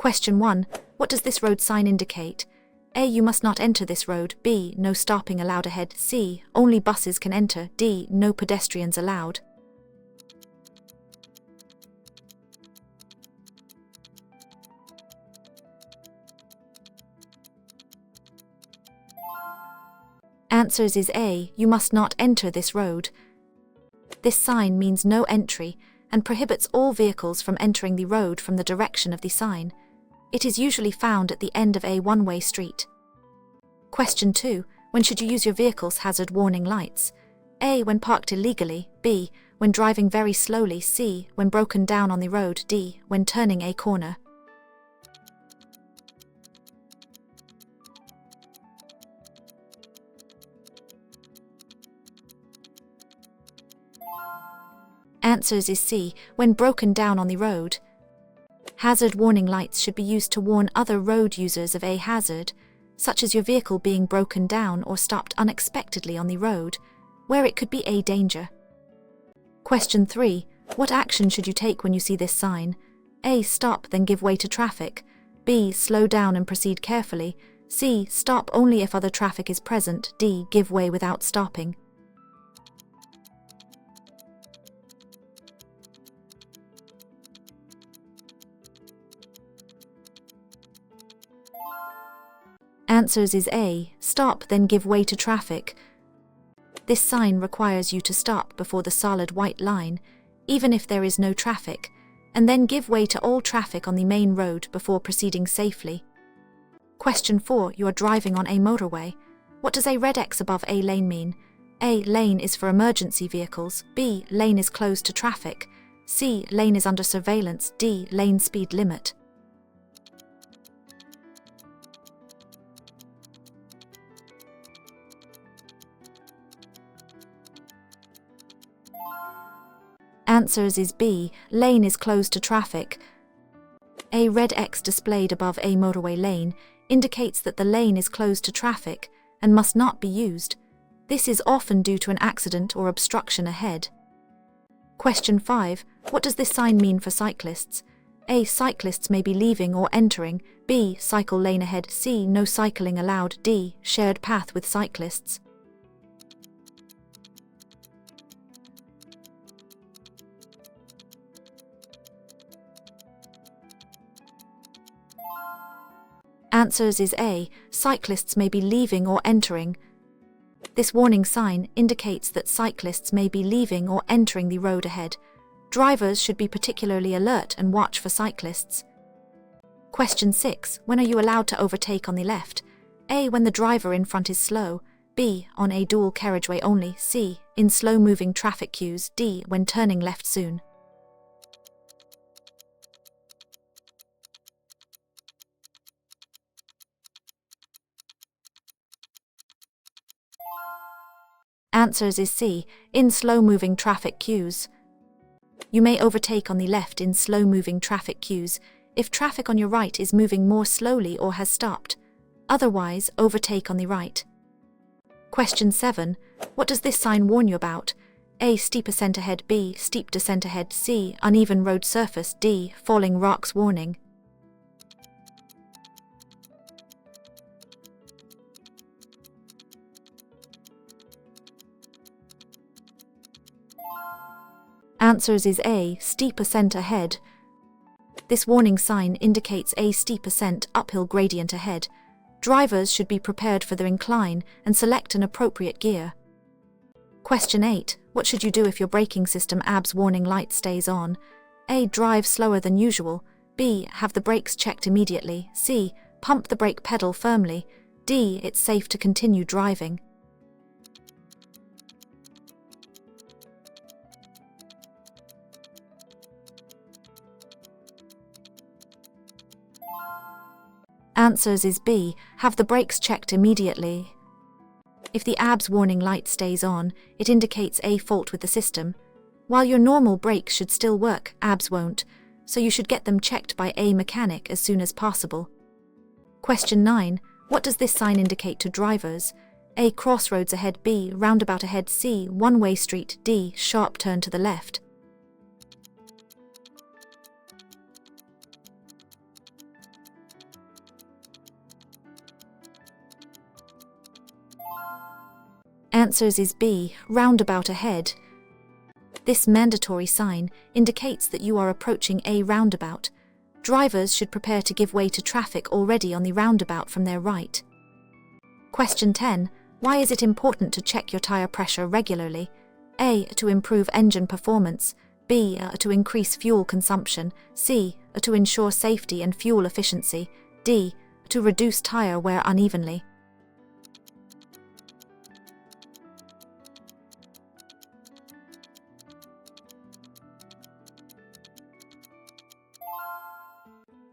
Question 1. What does this road sign indicate? A. You must not enter this road. B. No stopping allowed ahead. C. Only buses can enter. D. No pedestrians allowed. Answers is A. You must not enter this road. This sign means no entry and prohibits all vehicles from entering the road from the direction of the sign. It is usually found at the end of a one-way street. Question 2. When should you use your vehicle's hazard warning lights? A. When parked illegally. B. When driving very slowly. C. When broken down on the road. D. When turning a corner. Answers is C. When broken down on the road. Hazard warning lights should be used to warn other road users of a hazard, such as your vehicle being broken down or stopped unexpectedly on the road, where it could be a danger. Question 3. What action should you take when you see this sign? A. Stop, then give way to traffic. B. Slow down and proceed carefully. C. Stop only if other traffic is present. D. Give way without stopping. Answers is A. Stop, then give way to traffic. This sign requires you to stop before the solid white line, even if there is no traffic, and then give way to all traffic on the main road before proceeding safely. Question 4. You are driving on a motorway. What does a red X above A lane mean? A. Lane is for emergency vehicles. B. Lane is closed to traffic. C. Lane is under surveillance. D. Lane speed limit. Answers is B. Lane is closed to traffic. A red X displayed above a motorway lane indicates that the lane is closed to traffic and must not be used. This is often due to an accident or obstruction ahead. Question 5. What does this sign mean for cyclists? A. Cyclists may be leaving or entering. B. Cycle lane ahead. C. No cycling allowed. D. Shared path with cyclists. Answers is A. Cyclists may be leaving or entering. This warning sign indicates that cyclists may be leaving or entering the road ahead. Drivers should be particularly alert and watch for cyclists. Question 6. When are you allowed to overtake on the left? A. When the driver in front is slow. B. On a dual carriageway only. C. In slow-moving traffic queues. D. When turning left soon. Answers is C. In slow-moving traffic queues. You may overtake on the left in slow-moving traffic queues if traffic on your right is moving more slowly or has stopped. Otherwise, overtake on the right. Question 7. What does this sign warn you about? A. Steep ascent ahead. B. Steep descent ahead. C. Uneven road surface. D. Falling rocks warning. Answers is A. Steep ascent ahead. This warning sign indicates a steep ascent uphill gradient ahead. Drivers should be prepared for the incline and select an appropriate gear. Question 8. What should you do if your braking system ABS warning light stays on? A. Drive slower than usual. B. Have the brakes checked immediately. C. Pump the brake pedal firmly. D. It's safe to continue driving. Answers is B. Have the brakes checked immediately. If the ABS warning light stays on, it indicates a fault with the system. While your normal brakes should still work, ABS won't, so you should get them checked by a mechanic as soon as possible. Question 9. What does this sign indicate to drivers? A. Crossroads ahead. B. Roundabout ahead. C. One-way street. D. Sharp turn to the left. Answers is B, roundabout ahead. This mandatory sign indicates that you are approaching a roundabout. Drivers should prepare to give way to traffic already on the roundabout from their right. Question 10. Why is it important to check your tire pressure regularly? A. To improve engine performance. B. To increase fuel consumption. C. To ensure safety and fuel efficiency. D. To reduce tire wear unevenly.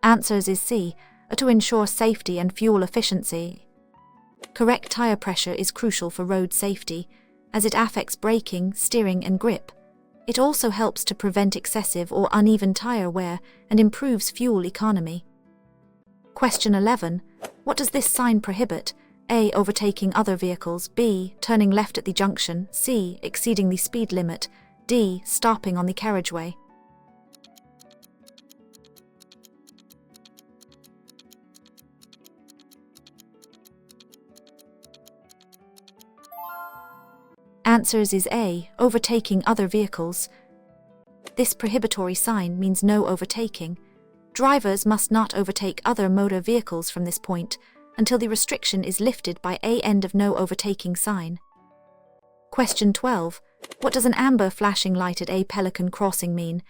Answers is C. To ensure safety and fuel efficiency. Correct tire pressure is crucial for road safety, as it affects braking, steering, and grip. It also helps to prevent excessive or uneven tire wear and improves fuel economy. Question 11. What does this sign prohibit? A. Overtaking other vehicles. B. Turning left at the junction. C. Exceeding the speed limit. D. Stopping on the carriageway. Answers is A. Overtaking other vehicles. This prohibitory sign means no overtaking. Drivers must not overtake other motor vehicles from this point until the restriction is lifted by A. End of no overtaking sign. Question 12. What does an amber flashing light at a pelican crossing mean?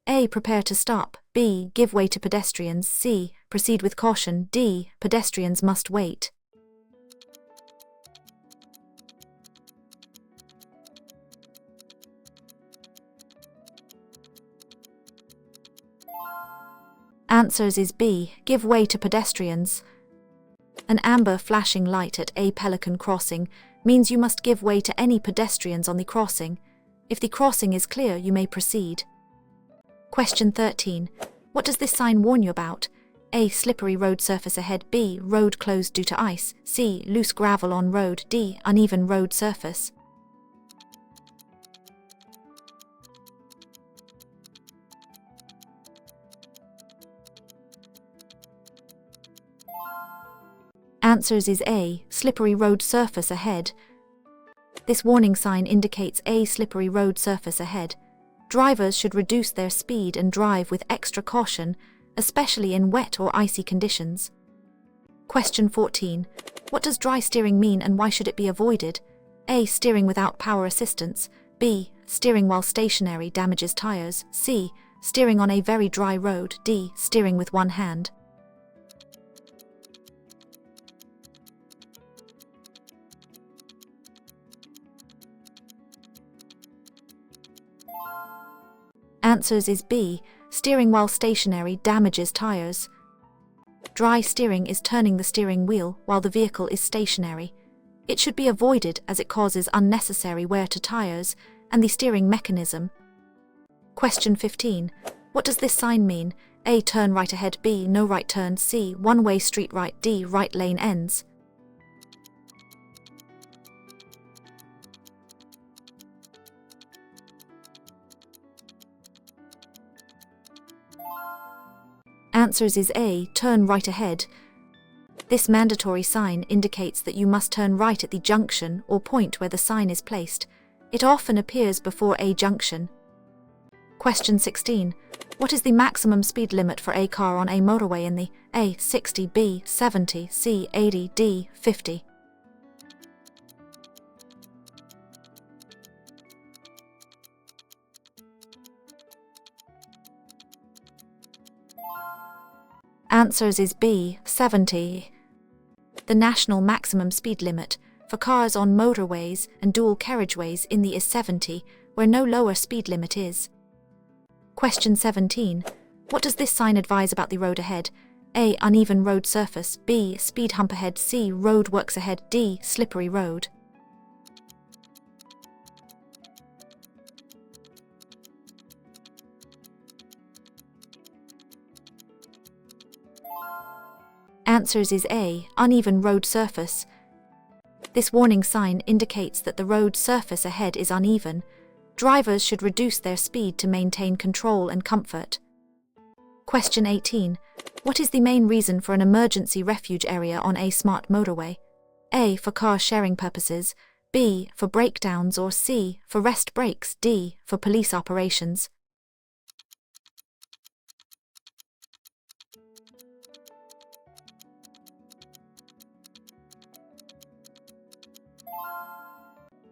A. Prepare to stop. B. Give way to pedestrians. C. Proceed with caution. D. Pedestrians must wait. Answers is B. Give way to pedestrians. An amber flashing light at a pelican crossing means you must give way to any pedestrians on the crossing. If the crossing is clear, you may proceed. Question 13. What does this sign warn you about? A. Slippery road surface ahead. B. Road closed due to ice. C. Loose gravel on road. D. Uneven road surface. Answers is A. Slippery road surface ahead. This warning sign indicates a slippery road surface ahead. Drivers should reduce their speed and drive with extra caution, especially in wet or icy conditions. Question 14. What does dry steering mean and why should it be avoided? A. Steering without power assistance. B. Steering while stationary damages tires. C. Steering on a very dry road. D. Steering with one hand. Answers is B. Steering while stationary damages tires. Dry steering is turning the steering wheel while the vehicle is stationary. It should be avoided as it causes unnecessary wear to tires and the steering mechanism. Question 15. What does this sign mean? A. Turn right ahead. B. No right turn. C. One-way street right. D. Right lane ends. Answers is A. Turn right ahead. This mandatory sign indicates that you must turn right at the junction or point where the sign is placed. It often appears before a junction. Question 16. What is the maximum speed limit for a car on a motorway in the A. 60, B. 70, C. 80, D. 50? Answers is B. 70. The national maximum speed limit for cars on motorways and dual carriageways in the is 70, where no lower speed limit is. Question 17. What does this sign advise about the road ahead? A. Uneven road surface. B. Speed hump ahead. C. Road works ahead. D. Slippery road. Answers is A. Uneven road surface. This warning sign indicates that the road surface ahead is uneven. Drivers should reduce their speed to maintain control and comfort. Question 18. What is the main reason for an emergency refuge area on a smart motorway? A. For car sharing purposes. B. For breakdowns, or C. For rest breaks, D. For police operations.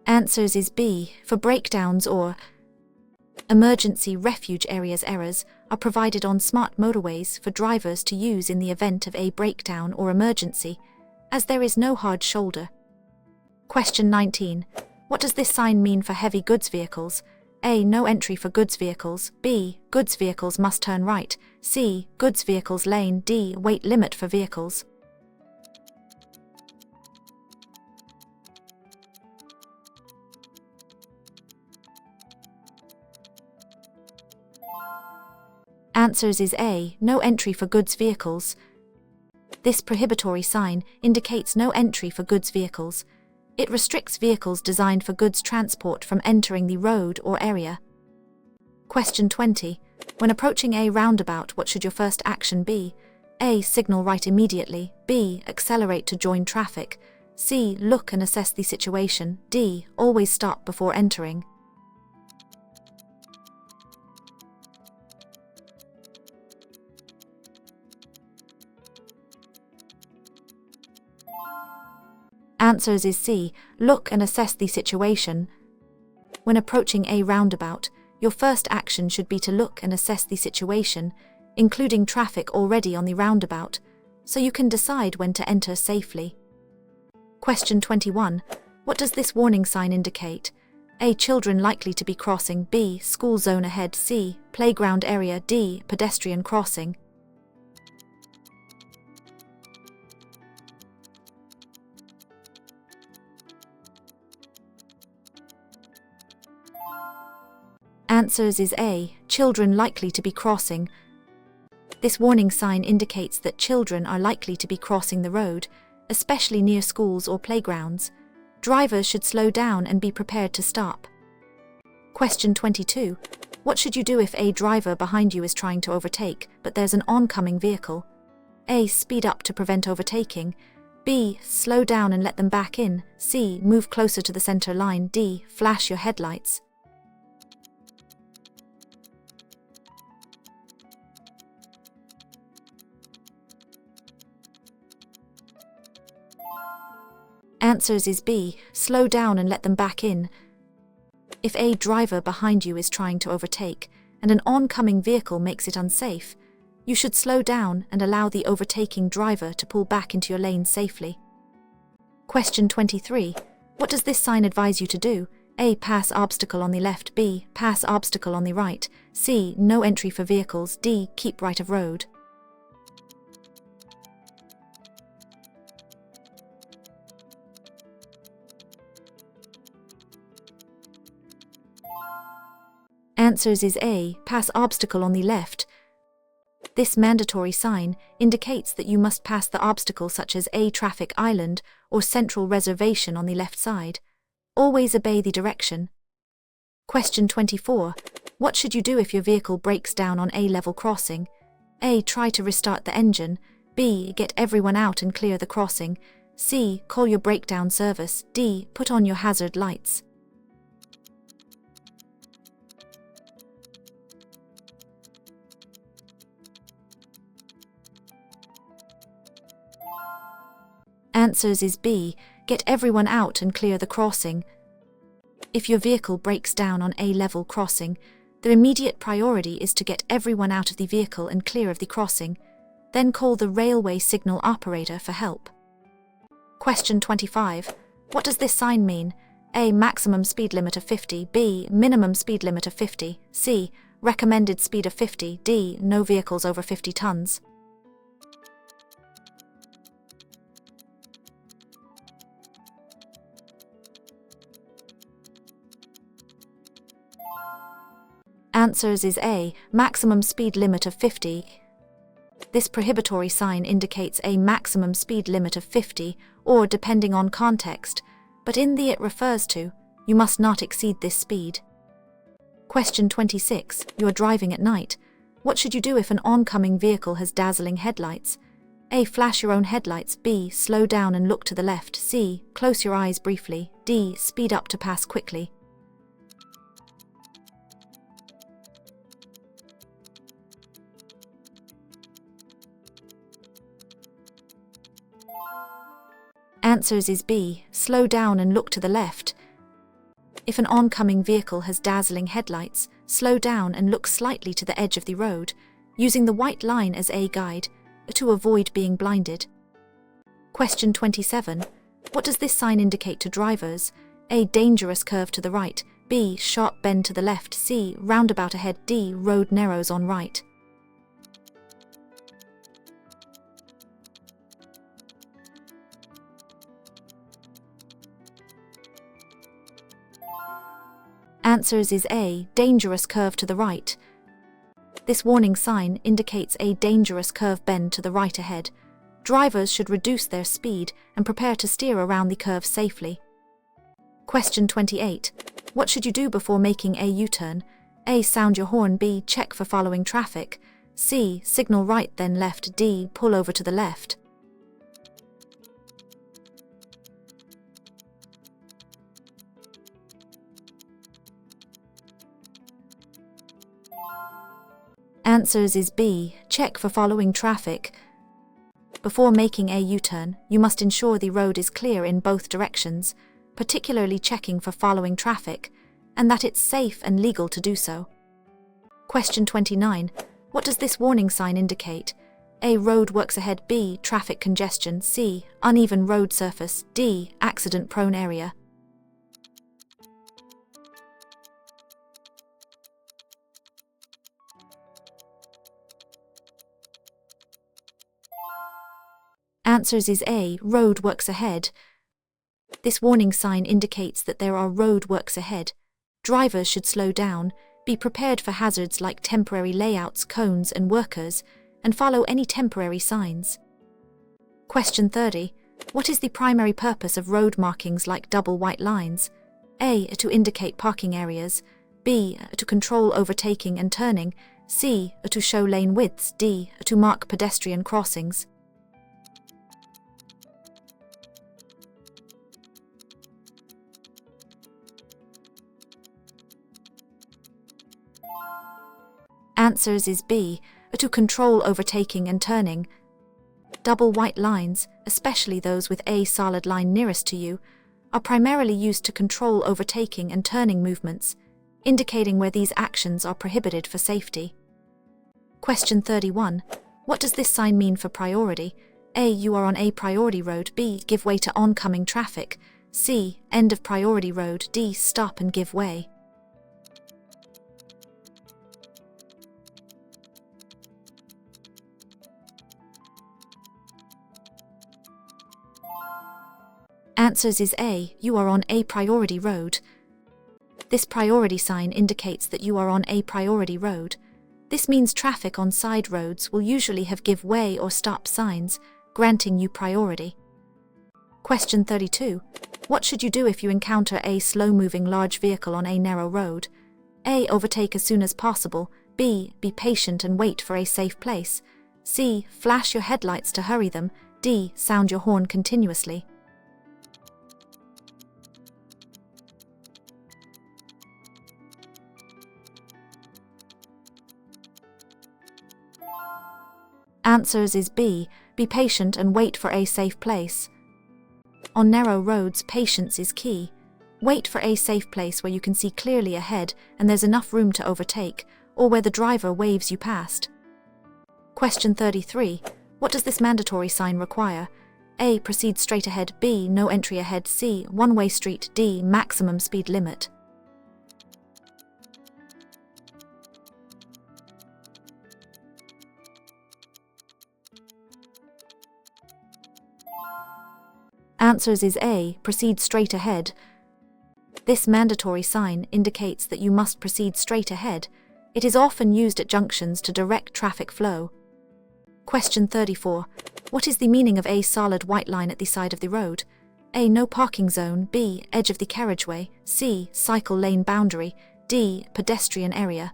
Answers is B. For breakdowns or emergency refuge areas. Errors are provided on smart motorways for drivers to use in the event of a breakdown or emergency, as there is no hard shoulder. Question 19. What does this sign mean for heavy goods vehicles? A. No entry for goods vehicles. B. Goods vehicles must turn right. C. Goods vehicles lane. D. Weight limit for vehicles. Answers is A. No entry for goods vehicles. This prohibitory sign indicates no entry for goods vehicles. It restricts vehicles designed for goods transport from entering the road or area. Question 20. When approaching a roundabout, what should your first action be? A. Signal right immediately. B. Accelerate to join traffic. C. Look and assess the situation. D. Always stop before entering. Answers is C. Look and assess the situation. When approaching a roundabout, your first action should be to look and assess the situation, including traffic already on the roundabout, so you can decide when to enter safely. Question 21. What does this warning sign indicate? A. Children likely to be crossing. B. School zone ahead. C. Playground area. D. Pedestrian crossing. Answers is A. Children likely to be crossing. This warning sign indicates that children are likely to be crossing the road, especially near schools or playgrounds. Drivers should slow down and be prepared to stop. Question 22. What should you do if a driver behind you is trying to overtake, but there's an oncoming vehicle? A. Speed up to prevent overtaking. B. Slow down and let them back in. C. Move closer to the center line. D. Flash your headlights. Answers is B. Slow down and let them back in. If a driver behind you is trying to overtake and an oncoming vehicle makes it unsafe, you should slow down and allow the overtaking driver to pull back into your lane safely. Question 23. What does this sign advise you to do? A. Pass obstacle on the left. B. Pass obstacle on the right. C. No entry for vehicles. D. Keep right of road. Answers is A. Pass obstacle on the left. This mandatory sign indicates that you must pass the obstacle, such as a traffic island or central reservation, on the left side. Always obey the direction. Question 24. What should you do if your vehicle breaks down on a level crossing? A. Try to restart the engine. B. Get everyone out and clear the crossing. C. Call your breakdown service. D. Put on your hazard lights. Answers is B. Get everyone out and clear the crossing. If your vehicle breaks down on a level crossing, the immediate priority is to get everyone out of the vehicle and clear of the crossing. Then call the railway signal operator for help. Question 25. What does this sign mean? A. Maximum speed limit of 50. B. Minimum speed limit of 50. C. Recommended speed of 50. D. No vehicles over 50 tons. Answers is A. Maximum speed limit of 50. This prohibitory sign indicates a maximum speed limit of 50, or depending on context, but in the it refers to, you must not exceed this speed. Question 26. You are driving at night. What should you do if an oncoming vehicle has dazzling headlights? A. Flash your own headlights. B. Slow down and look to the left. C. Close your eyes briefly. D. Speed up to pass quickly. Answers is B. Slow down and look to the left. If an oncoming vehicle has dazzling headlights, slow down and look slightly to the edge of the road, using the white line as a guide to avoid being blinded. Question 27. What does this sign indicate to drivers? A. Dangerous curve to the right. B. Sharp bend to the left. C. Roundabout ahead. D. Road narrows on right. Answers is A. Dangerous curve to the right. This warning sign indicates a dangerous curve bend to the right ahead. Drivers should reduce their speed and prepare to steer around the curve safely. Question 28. What should you do before making a U-turn? A. Sound your horn. B. Check for following traffic. C. Signal right then left. D. Pull over to the left. Answers is B. Check for following traffic. Before making a U-turn, you must ensure the road is clear in both directions, particularly checking for following traffic, and that it's safe and legal to do so. Question 29. What does this warning sign indicate? A. Road works ahead. B. Traffic congestion. C. Uneven road surface. D. Accident-prone area. Answers is A. Road works ahead. This warning sign indicates that there are road works ahead. Drivers should slow down, be prepared for hazards like temporary layouts, cones, and workers, and follow any temporary signs. Question 30. What is the primary purpose of road markings like double white lines? A. To indicate parking areas. B. To control overtaking and turning. C. To show lane widths. D. To mark pedestrian crossings. Answers is B. To control overtaking and turning. Double white lines, especially those with a solid line nearest to you, are primarily used to control overtaking and turning movements, indicating where these actions are prohibited for safety. Question 31. What does this sign mean for priority? A. You are on a priority road. B. Give way to oncoming traffic. C. End of priority road. D. Stop and give way. Answers is A. You are on a priority road. This priority sign indicates that you are on a priority road. This means traffic on side roads will usually have give way or stop signs, granting you priority. Question 32. What should you do if you encounter a slow-moving large vehicle on a narrow road? A. Overtake as soon as possible. B. Be patient and wait for a safe place. C. Flash your headlights to hurry them. D. Sound your horn continuously. Answers is B. Be patient and wait for a safe place. On narrow roads, patience is key. Wait for a safe place where you can see clearly ahead and there's enough room to overtake, or where the driver waves you past. Question 33. What does this mandatory sign require? A. Proceed straight ahead. B. No entry ahead. C. One-way street. D. Maximum speed limit. Answers is A. Proceed straight ahead. This mandatory sign indicates that you must proceed straight ahead. It is often used at junctions to direct traffic flow. Question 34. What is the meaning of a solid white line at the side of the road? A. No parking zone. B. Edge of the carriageway. C. Cycle lane boundary. D. Pedestrian area.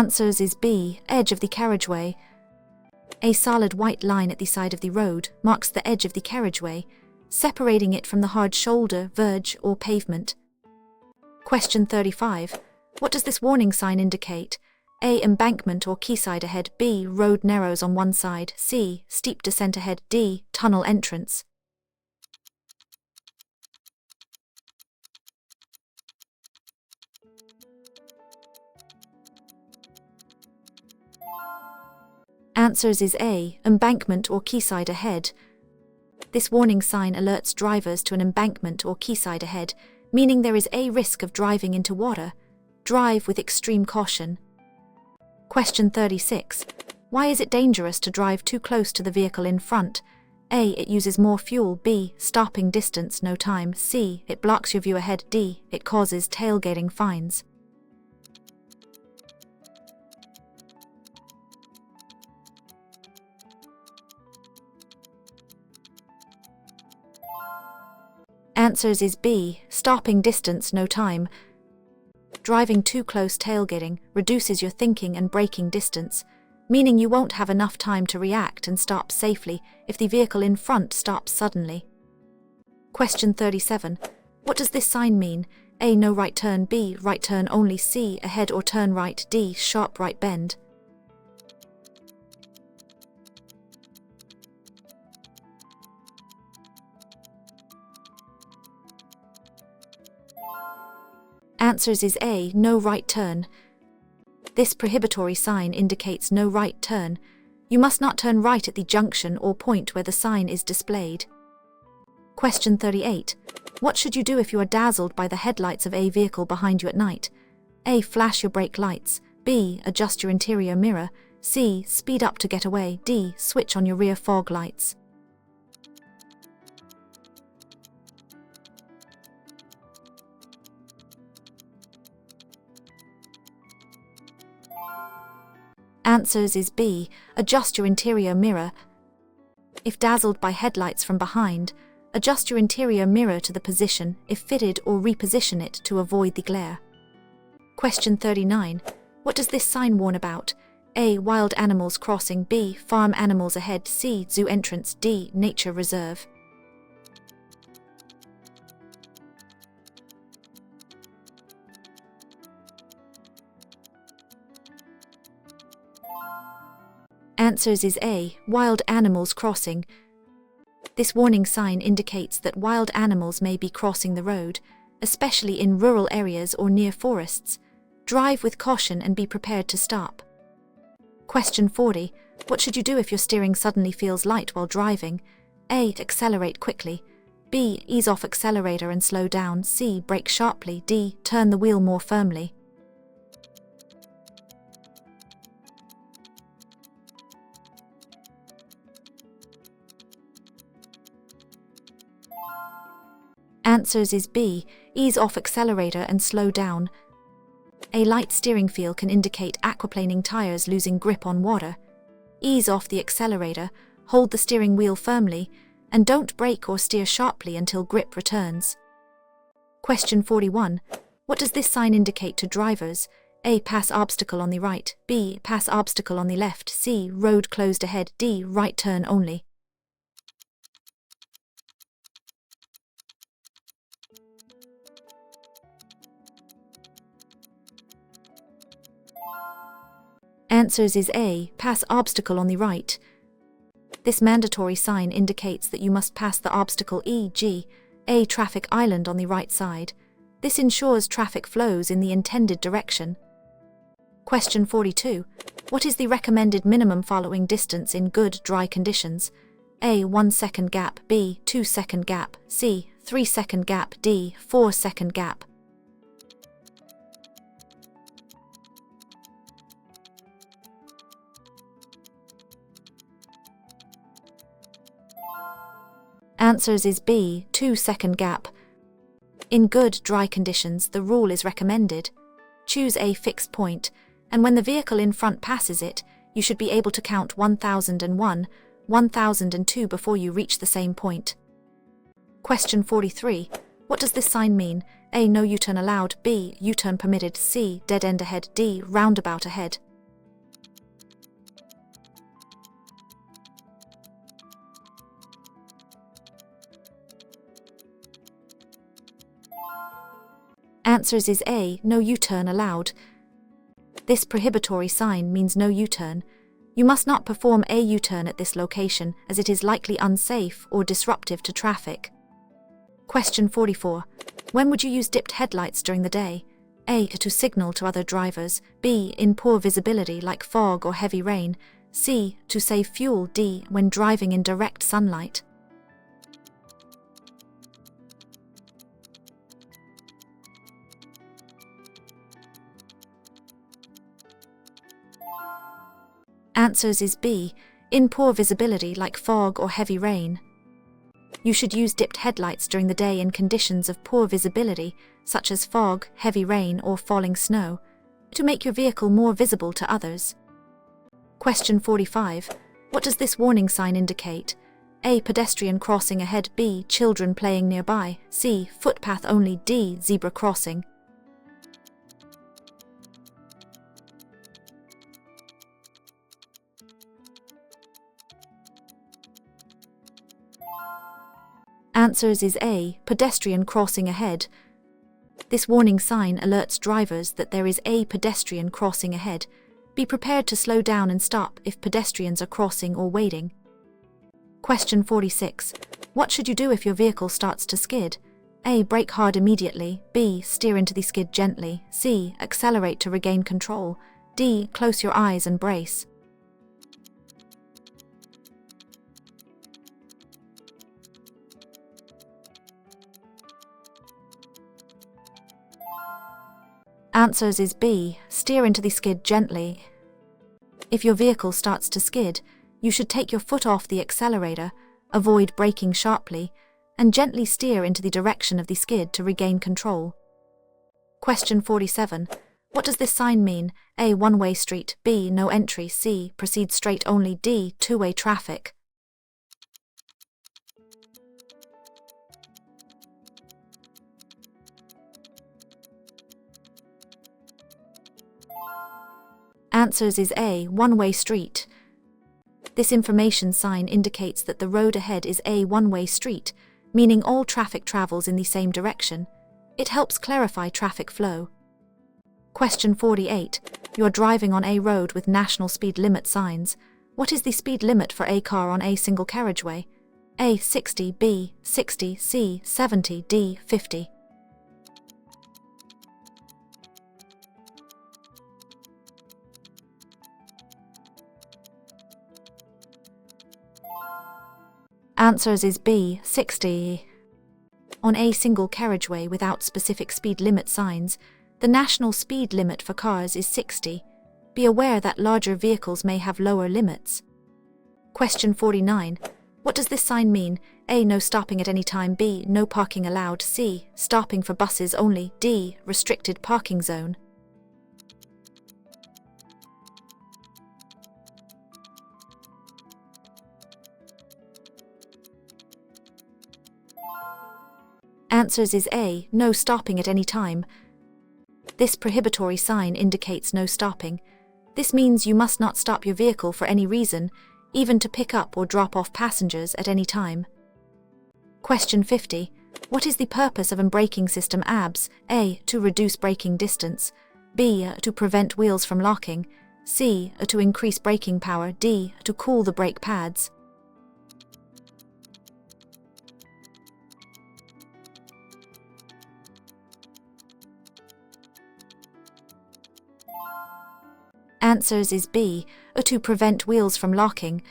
Answers is B, edge of the carriageway. A solid white line at the side of the road marks the edge of the carriageway, separating it from the hard shoulder, verge, or pavement. Question 35. What does this warning sign indicate? A. Embankment or quayside ahead. B. Road narrows on one side. C. Steep descent ahead. D. Tunnel entrance. Answers is A. Embankment or quayside ahead. This warning sign alerts drivers to an embankment or quayside ahead, meaning there is a risk of driving into water. Drive with extreme caution. Question 36. Why is it dangerous to drive too close to the vehicle in front? A. It uses more fuel. B. Stopping distance, no time. C. It blocks your view ahead. D. It causes tailgating fines. Answers is B. Stopping distance, no time. Driving too close tailgating reduces your thinking and braking distance, meaning you won't have enough time to react and stop safely if the vehicle in front stops suddenly. Question 37. What does this sign mean? A. No right turn. B. Right turn only. C. Ahead or turn right. D. Sharp right bend. Answers is A. No right turn. This prohibitory sign indicates no right turn. You must not turn right at the junction or point where the sign is displayed. Question 38. What should you do if you are dazzled by the headlights of a vehicle behind you at night? A. Flash your brake lights. B. Adjust your interior mirror. C. Speed up to get away. D. Switch on your rear fog lights. Answers is B. Adjust your interior mirror. If dazzled by headlights from behind, adjust your interior mirror to the position if fitted or reposition it to avoid the glare. Question 39. What does this sign warn about? A. Wild animals crossing. B. Farm animals ahead. C. Zoo entrance. D. Nature reserve. Answers is A. Wild animals crossing. This warning sign indicates that wild animals may be crossing the road, especially in rural areas or near forests. Drive with caution and be prepared to stop. Question 40. What should you do if your steering suddenly feels light while driving? A. Accelerate quickly. B. Ease off accelerator and slow down. C. Brake sharply. D. Turn the wheel more firmly. Answers is B. Ease off accelerator and slow down. A light steering feel can indicate aquaplaning tires losing grip on water. Ease off the accelerator, hold the steering wheel firmly, and don't brake or steer sharply until grip returns. Question 41. What does this sign indicate to drivers? A. Pass obstacle on the right. B. Pass obstacle on the left. C. Road closed ahead. D. Right turn only. Answers is A. Pass obstacle on the right. This mandatory sign indicates that you must pass the obstacle, e.g., a traffic island on the right side. This ensures traffic flows in the intended direction. Question 42. What is the recommended minimum following distance in good, dry conditions? A. 1 second gap. B. 2 second gap. C. 3 second gap. D. 4 second gap. Answers is B. 2 second gap. In good, dry conditions, the rule is recommended. Choose a fixed point, and when the vehicle in front passes it, you should be able to count 1001, 1002 before you reach the same point. Question 43. What does this sign mean? A. No U-turn allowed. B. U-turn permitted. C. Dead end ahead. D. Roundabout ahead. Answers is A. No U-turn allowed. This prohibitory sign means no U-turn. You must not perform a U-turn at this location as it is likely unsafe or disruptive to traffic. Question 44. When would you use dipped headlights during the day? A. To signal to other drivers. B. In poor visibility like fog or heavy rain. C. To save fuel. D. When driving in direct sunlight. Answers is B. In poor visibility like fog or heavy rain. You should use dipped headlights during the day in conditions of poor visibility, such as fog, heavy rain, or falling snow, to make your vehicle more visible to others. Question 45. What does this warning sign indicate? A. Pedestrian crossing ahead. B. Children playing nearby. C. Footpath only. D. Zebra crossing. Answers is A. Pedestrian crossing ahead. This warning sign alerts drivers that there is a pedestrian crossing ahead. Be prepared to slow down and stop if pedestrians are crossing or waiting. Question 46. What should you do if your vehicle starts to skid? A. Brake hard immediately. B. Steer into the skid gently. C. Accelerate to regain control. D. Close your eyes and brace. Answers is B. Steer into the skid gently. If your vehicle starts to skid, you should take your foot off the accelerator, avoid braking sharply, and gently steer into the direction of the skid to regain control. Question 47. What does this sign mean? A. One-way street. B. No entry. C. Proceed straight only. D. Two-way traffic. Answers is A. One-way street. This information sign indicates that the road ahead is a one-way street, meaning all traffic travels in the same direction. It helps clarify traffic flow. Question 48. You're driving on a road with national speed limit signs. What is the speed limit for a car on a single carriageway? A. 60. B. 60. C. 70. D. 50. Answers is B. 60. On a single carriageway without specific speed limit signs, the national speed limit for cars is 60. Be aware that larger vehicles may have lower limits. Question 49. What does this sign mean? A. No stopping at any time. B. No parking allowed. C. Stopping for buses only. D. Restricted parking zone. Answers is A. No stopping at any time. This prohibitory sign indicates no stopping. This means you must not stop your vehicle for any reason, even to pick up or drop off passengers at any time. Question 50. What is the purpose of a braking system ABS? A. To reduce braking distance. B. To prevent wheels from locking. C. To increase braking power. D. To cool the brake pads. Answers is B. To prevent wheels from locking.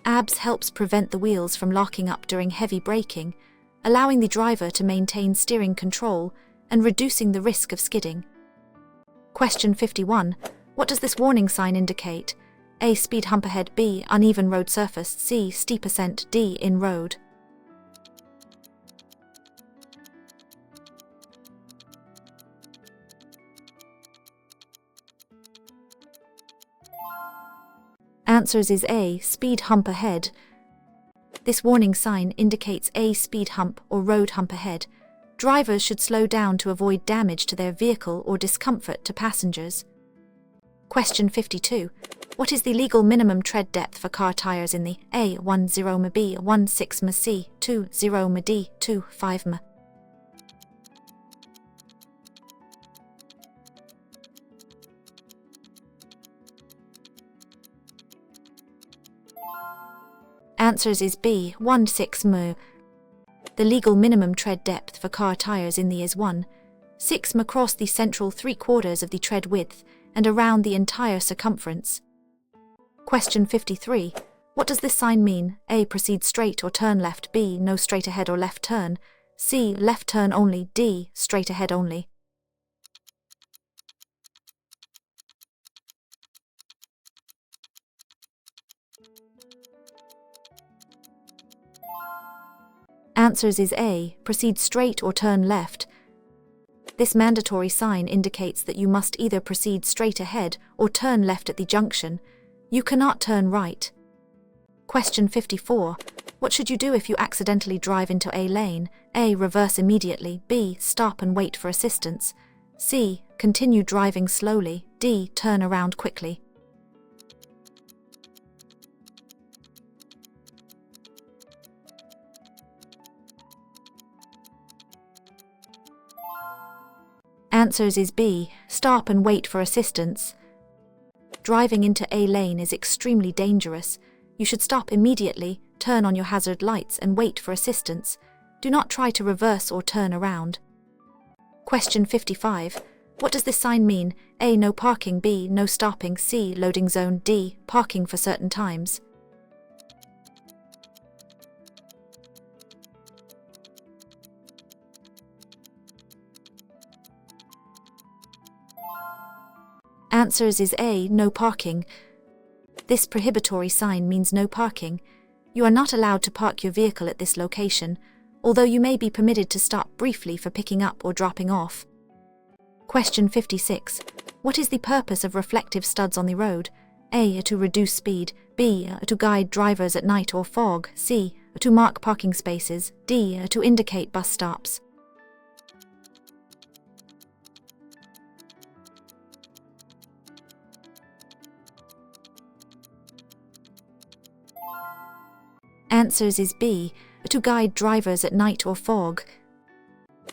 ABS helps prevent the wheels from locking up during heavy braking, allowing the driver to maintain steering control and reducing the risk of skidding. Question 51. What does this warning sign indicate? A. Speed hump ahead. B. Uneven road surface. C. Steep ascent. D. In road. Answers is A. Speed hump ahead. This warning sign indicates a speed hump or road hump ahead. Drivers should slow down to avoid damage to their vehicle or discomfort to passengers. Question 52. What is the legal minimum tread depth for car tires in the A. 10 m, B. 16 m, C. 20 m, D. 25 m? Answers is B, 1.6 m. The legal minimum tread depth for car tires in the is 1.6 m across the central 3/4 of the tread width and around the entire circumference. Question 53. What does this sign mean? A. Proceed straight or turn left. B. No straight ahead or left turn. C. Left turn only. D. Straight ahead only. Answers is A. Proceed straight or turn left. This mandatory sign indicates that you must either proceed straight ahead or turn left at the junction. You cannot turn right. Question 54. What should you do if you accidentally drive into a lane? A. Reverse immediately. B. Stop and wait for assistance. C. Continue driving slowly. D. Turn around quickly. Answers is B. Stop and wait for assistance. Driving into a lane is extremely dangerous. You should stop immediately, turn on your hazard lights and wait for assistance. Do not try to reverse or turn around. Question 55. What does this sign mean? A. No parking. B. No stopping. C. Loading zone. D. Parking for certain times. Answers is A. No parking. This prohibitory sign means no parking. You are not allowed to park your vehicle at this location, although you may be permitted to stop briefly for picking up or dropping off. Question 56. What is the purpose of reflective studs on the road? A. To reduce speed. B. To guide drivers at night or fog. C. To mark parking spaces. D. To indicate bus stops. Answers is B. To guide drivers at night or fog.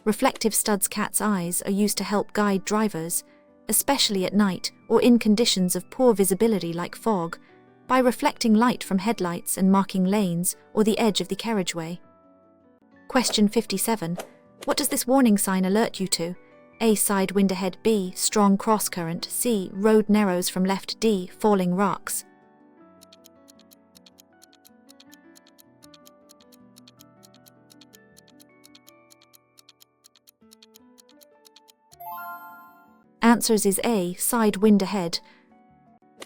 Reflective studs cat's eyes are used to help guide drivers, especially at night or in conditions of poor visibility like fog, by reflecting light from headlights and marking lanes or the edge of the carriageway. Question 57. What does this warning sign alert you to? A. Side wind ahead. B. Strong cross current. C. Road narrows from left. D. Falling rocks. Answers is A. Side wind ahead.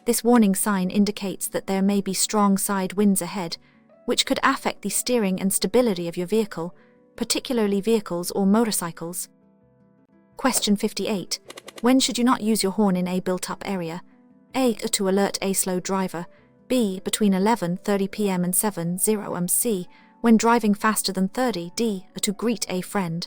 This warning sign indicates that there may be strong side winds ahead, which could affect the steering and stability of your vehicle, particularly vehicles or motorcycles. Question 58. When should you not use your horn in a built-up area? A. To alert a slow driver. B. Between 11:30 p.m. and 7:00 am. C. When driving faster than 30. D. To greet a friend.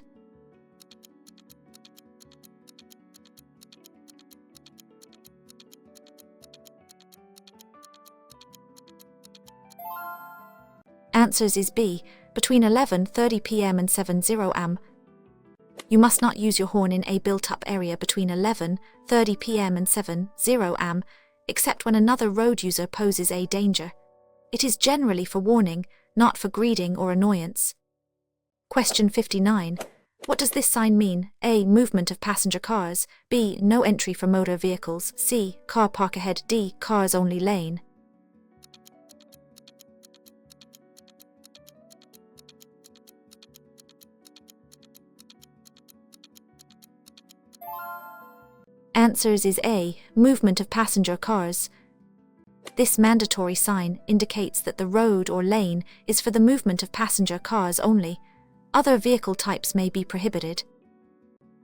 Answers is B. Between 11:30 p.m. and 7:00 am. You must not use your horn in a built-up area between 11:30 p.m. and 7:00 am, except when another road user poses a danger. It is generally for warning, not for greeting or annoyance. Question 59. What does this sign mean? A. Movement of passenger cars. B. No entry for motor vehicles. C. Car park ahead. D. Cars only lane. Answers is A. Movement of passenger cars. This mandatory sign indicates that the road or lane is for the movement of passenger cars only. Other vehicle types may be prohibited.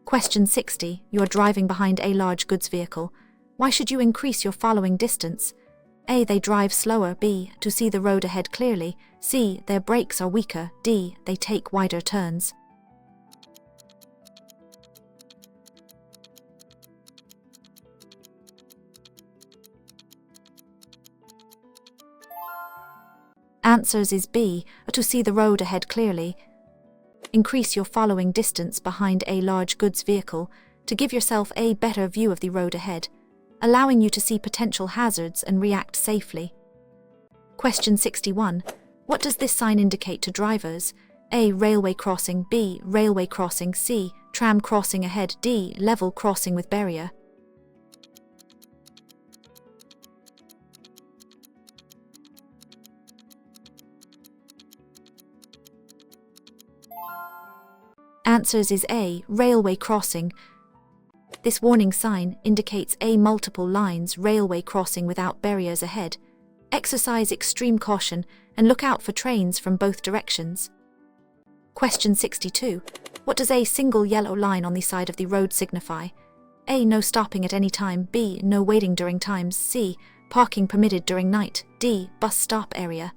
Question 60. You are driving behind a large goods vehicle. Why should you increase your following distance? A. They drive slower. B. To see the road ahead clearly. C. Their brakes are weaker. D. They take wider turns. Answers is B. To see the road ahead clearly. Increase your following distance behind a large goods vehicle to give yourself a better view of the road ahead, allowing you to see potential hazards and react safely. Question 61. What does this sign indicate to drivers? A. Railway crossing. B. Railway crossing. C. Tram crossing ahead. D. Level crossing with barrier. Answers is A. Railway crossing. This warning sign indicates A. Multiple lines railway crossing without barriers ahead. Exercise extreme caution and look out for trains from both directions. Question 62. What does a single yellow line on the side of the road signify? A. No stopping at any time. B. No waiting during times. C. Parking permitted during night. D. Bus stop area.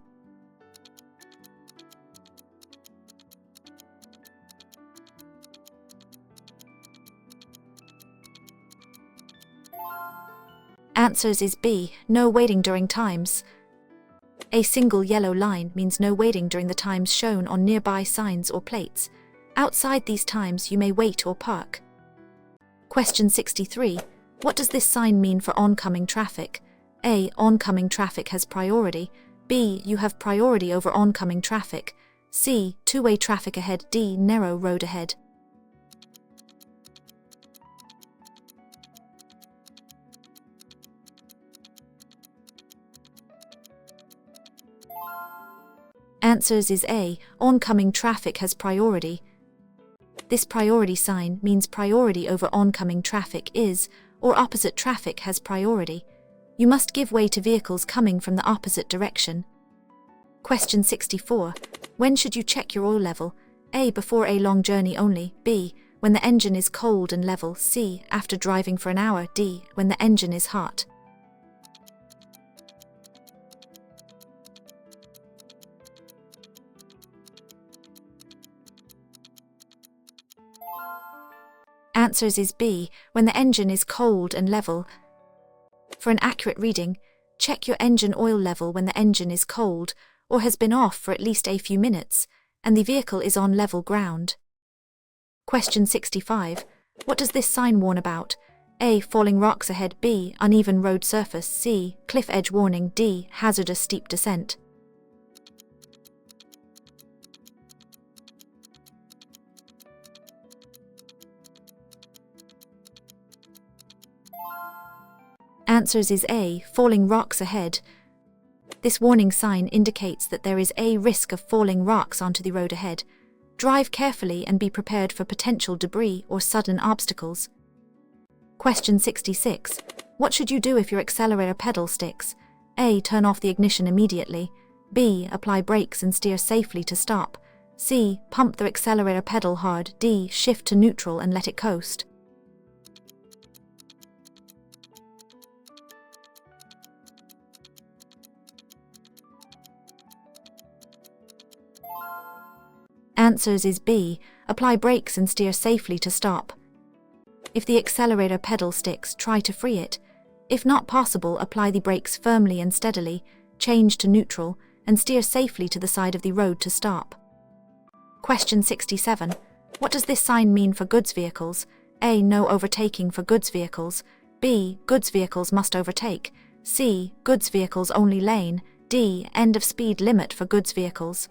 Answers is B. No waiting during times. A single yellow line means no waiting during the times shown on nearby signs or plates. Outside these times you may wait or park. Question 63. What does this sign mean for oncoming traffic? A. Oncoming traffic has priority. B. You have priority over oncoming traffic. C. Two-way traffic ahead. D. Narrow road ahead. Answers is A. Oncoming traffic has priority. This priority sign means priority over oncoming traffic is, or opposite traffic has priority. You must give way to vehicles coming from the opposite direction. Question 64. When should you check your oil level? A. Before a long journey only. B. When the engine is cold and level. C. After driving for an hour. D. When the engine is hot. Answers is B. When the engine is cold and level. For an accurate reading, check your engine oil level when the engine is cold or has been off for at least a few minutes and the vehicle is on level ground. Question 65. What does this sign warn about? A. Falling rocks ahead. B. Uneven road surface. C. Cliff edge warning. D. Hazardous steep descent. Answers is A. Falling rocks ahead. This warning sign indicates that there is a risk of falling rocks onto the road ahead. Drive carefully and be prepared for potential debris or sudden obstacles. Question 66. What should you do if your accelerator pedal sticks? A. Turn off the ignition immediately. B. Apply brakes and steer safely to stop. C. Pump the accelerator pedal hard. D. Shift to neutral and let it coast. Answers is B. Apply brakes and steer safely to stop. If the accelerator pedal sticks, try to free it. If not possible, apply the brakes firmly and steadily, change to neutral, and steer safely to the side of the road to stop. Question 67. What does this sign mean for goods vehicles? A. No overtaking for goods vehicles. B. Goods vehicles must overtake. C. Goods vehicles only lane. D. End of speed limit for goods vehicles.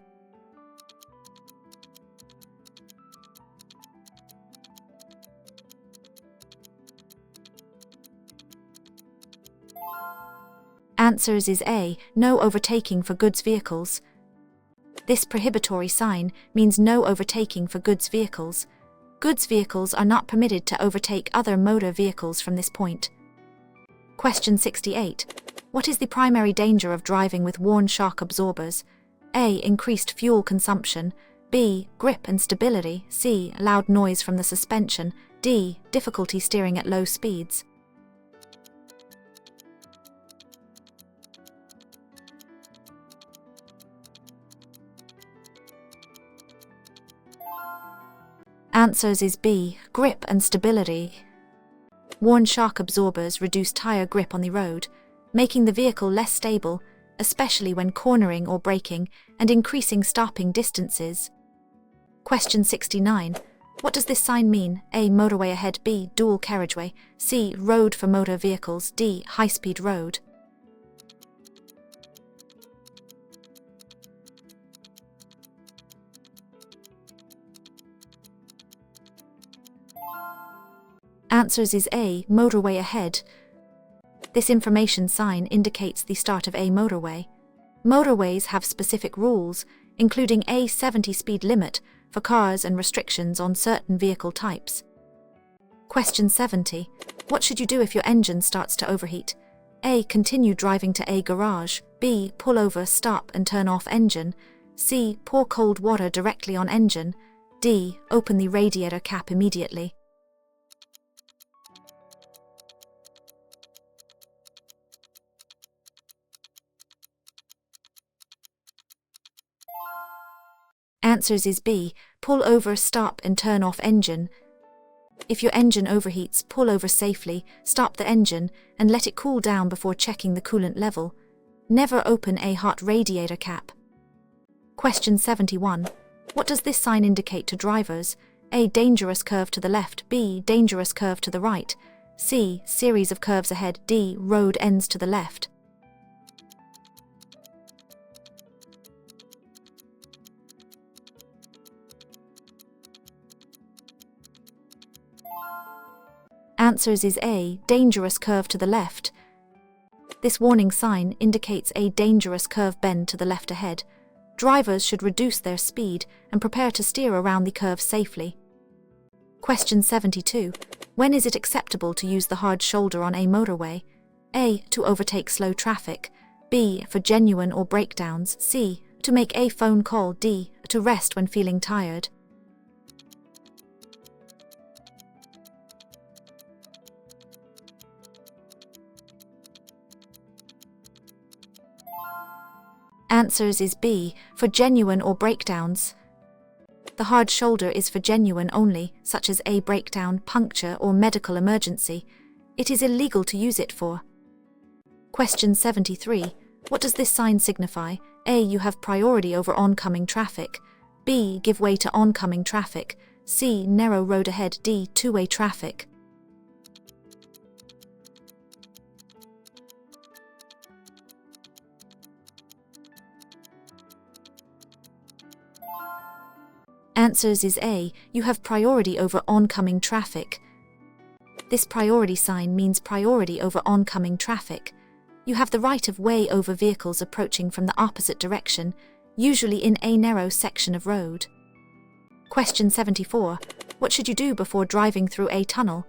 Answers is A. No overtaking for goods vehicles. This prohibitory sign means no overtaking for goods vehicles. Goods vehicles are not permitted to overtake other motor vehicles from this point. Question 68. What is the primary danger of driving with worn shock absorbers? A. Increased fuel consumption. B. Grip and stability. C. Loud noise from the suspension. D. Difficulty steering at low speeds. Answers is B. Grip and stability. Worn shock absorbers reduce tire grip on the road, making the vehicle less stable, especially when cornering or braking, and increasing stopping distances. Question 69. What does this sign mean? A. Motorway ahead. B. Dual carriageway. C. Road for motor vehicles. D. High-speed road. Answers is A, motorway ahead. This information sign indicates the start of a motorway. Motorways have specific rules, including a 70 speed limit for cars and restrictions on certain vehicle types. Question 70. What should you do if your engine starts to overheat? A. Continue driving to a garage. B. Pull over, stop and turn off engine. C. Pour cold water directly on engine. D. Open the radiator cap immediately. Answers is B. Pull over, stop and turn off engine. If your engine overheats, pull over safely, stop the engine, and let it cool down before checking the coolant level. Never open a hot radiator cap. Question 71. What does this sign indicate to drivers? A. Dangerous curve to the left. B. Dangerous curve to the right. C. Series of curves ahead. D. Road ends to the left. Answers is A. Dangerous curve to the left. This warning sign indicates a dangerous curve bend to the left ahead. Drivers should reduce their speed and prepare to steer around the curve safely. Question 72. When is it acceptable to use the hard shoulder on a motorway? A. To overtake slow traffic. B. For genuine or breakdowns. C. To make a phone call. D. To rest when feeling tired. Answers is B. For genuine or breakdowns. The hard shoulder is for genuine only, such as a breakdown, puncture, or medical emergency. It is illegal to use it for. Question 73. What does this sign signify? A. You have priority over oncoming traffic. B. Give way to oncoming traffic. C. Narrow road ahead. D. Two-way traffic. Answers is A. You have priority over oncoming traffic. This priority sign means priority over oncoming traffic. You have the right of way over vehicles approaching from the opposite direction, usually in a narrow section of road. Question 74. What should you do before driving through a tunnel?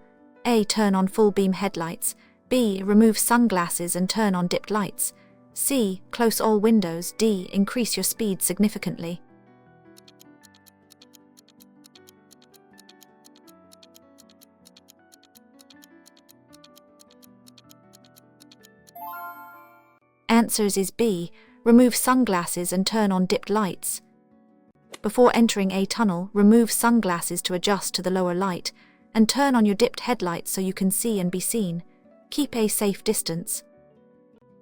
A. Turn on full beam headlights. B. Remove sunglasses and turn on dipped lights. C. Close all windows. D. Increase your speed significantly. Answers is B. Remove sunglasses and turn on dipped lights. Before entering a tunnel, remove sunglasses to adjust to the lower light, and turn on your dipped headlights so you can see and be seen. Keep a safe distance.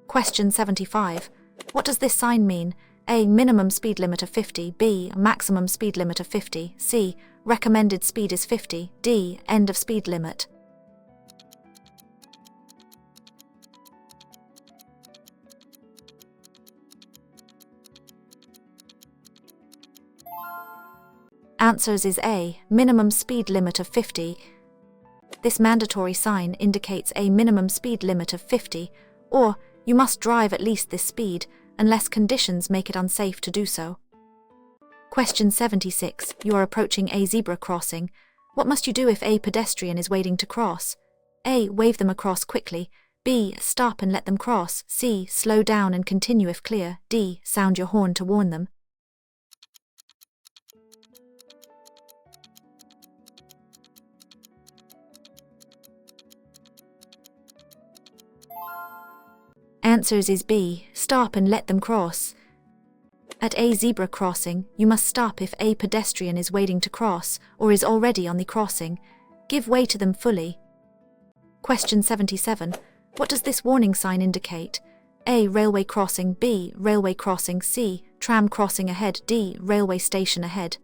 Question 75. What does this sign mean? A. Minimum speed limit of 50. B. Maximum speed limit of 50. C. Recommended speed is 50. D. End of speed limit. Answers is A. Minimum speed limit of 50. This mandatory sign indicates a minimum speed limit of 50, or you must drive at least this speed unless conditions make it unsafe to do so. Question 76. You are approaching a zebra crossing. What must you do if a pedestrian is waiting to cross? A. Wave them across quickly. B. Stop and let them cross. C. Slow down and continue if clear. D. Sound your horn to warn them. Answers is B. Stop and let them cross. At a zebra crossing, you must stop if a pedestrian is waiting to cross or is already on the crossing. Give way to them fully. Question 77. What does this warning sign indicate? A. Railway crossing. B. Railway crossing. C. Tram crossing ahead. D. Railway station ahead.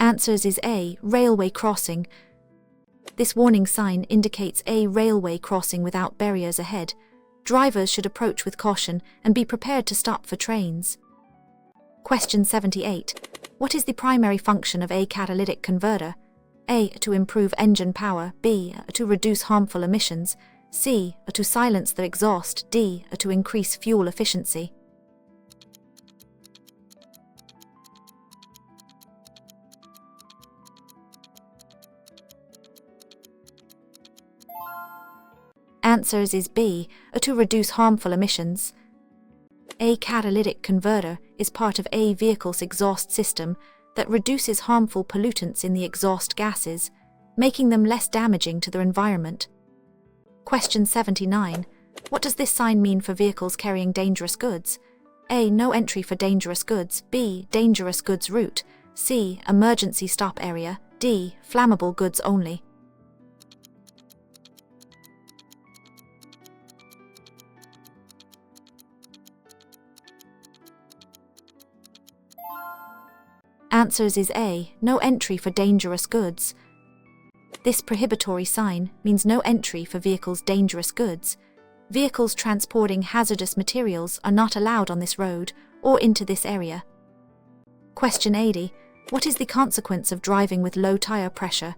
Answers is A. Railway crossing. This warning sign indicates a railway crossing without barriers ahead. Drivers should approach with caution and be prepared to stop for trains. Question 78. What is the primary function of a catalytic converter? A. To improve engine power. B. To reduce harmful emissions. C. To silence the exhaust. D. To increase fuel efficiency. Answers is B. To reduce harmful emissions. A catalytic converter is part of a vehicle's exhaust system that reduces harmful pollutants in the exhaust gases, making them less damaging to the environment. Question 79. What does this sign mean for vehicles carrying dangerous goods? A. No entry for dangerous goods. B. Dangerous goods route. C. Emergency stop area. D. Flammable goods only. Answers is A. No entry for dangerous goods. This prohibitory sign means no entry for vehicles' dangerous goods. Vehicles transporting hazardous materials are not allowed on this road or into this area. Question 80. What is the consequence of driving with low tire pressure?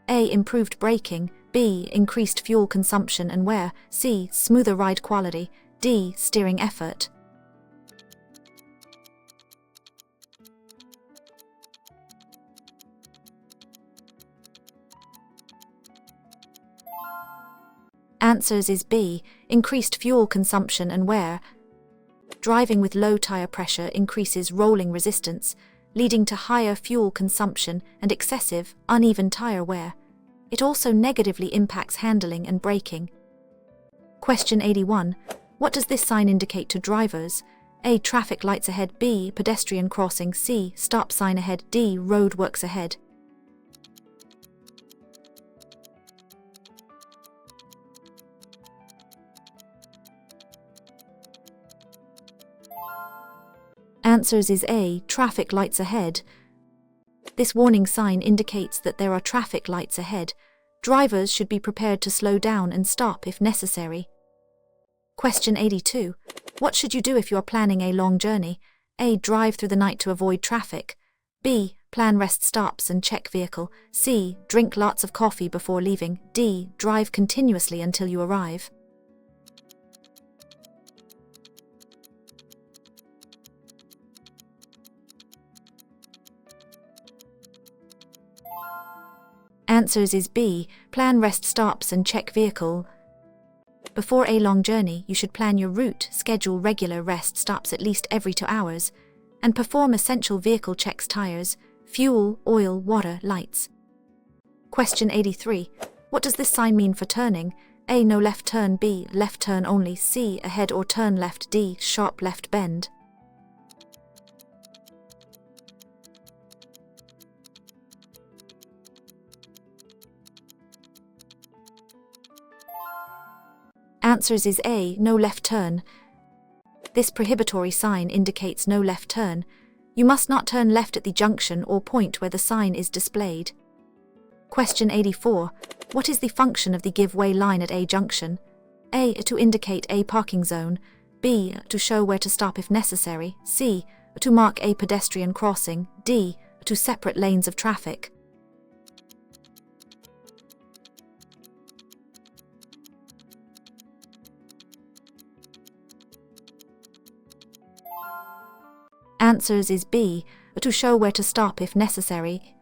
A. Improved braking. B. Increased fuel consumption and wear. C. Smoother ride quality. D. Steering effort. Answers is B. Increased fuel consumption and wear. Driving with low tire pressure increases rolling resistance, leading to higher fuel consumption and excessive, uneven tire wear. It also negatively impacts handling and braking. Question 81. What does this sign indicate to drivers? A. Traffic lights ahead. B. Pedestrian crossing. C. Stop sign ahead. D. Roadworks ahead. Answers is A. Traffic lights ahead. This warning sign indicates that there are traffic lights ahead. Drivers should be prepared to slow down and stop if necessary. Question 82. What should you do if you are planning a long journey? A. Drive through the night to avoid traffic. B. Plan rest stops and check vehicle. C. Drink lots of coffee before leaving. D. Drive continuously until you arrive. Answers is B. Plan rest stops and check vehicle. Before a long journey, you should plan your route, schedule regular rest stops at least every 2 hours, and perform essential vehicle checks: tires, fuel, oil, water, lights. Question 83. What does this sign mean for turning? A. No left turn. B. Left turn only. C. Ahead or turn left. D. Sharp left bend. Answers is A. No left turn. This prohibitory sign indicates no left turn. You must not turn left at the junction or point where the sign is displayed. Question 84. What is the function of the give-way line at a junction? A. To indicate a parking zone. B. To show where to stop if necessary. C. To mark a pedestrian crossing. D. To separate lanes of traffic. Answers is B. To show where to stop if necessary.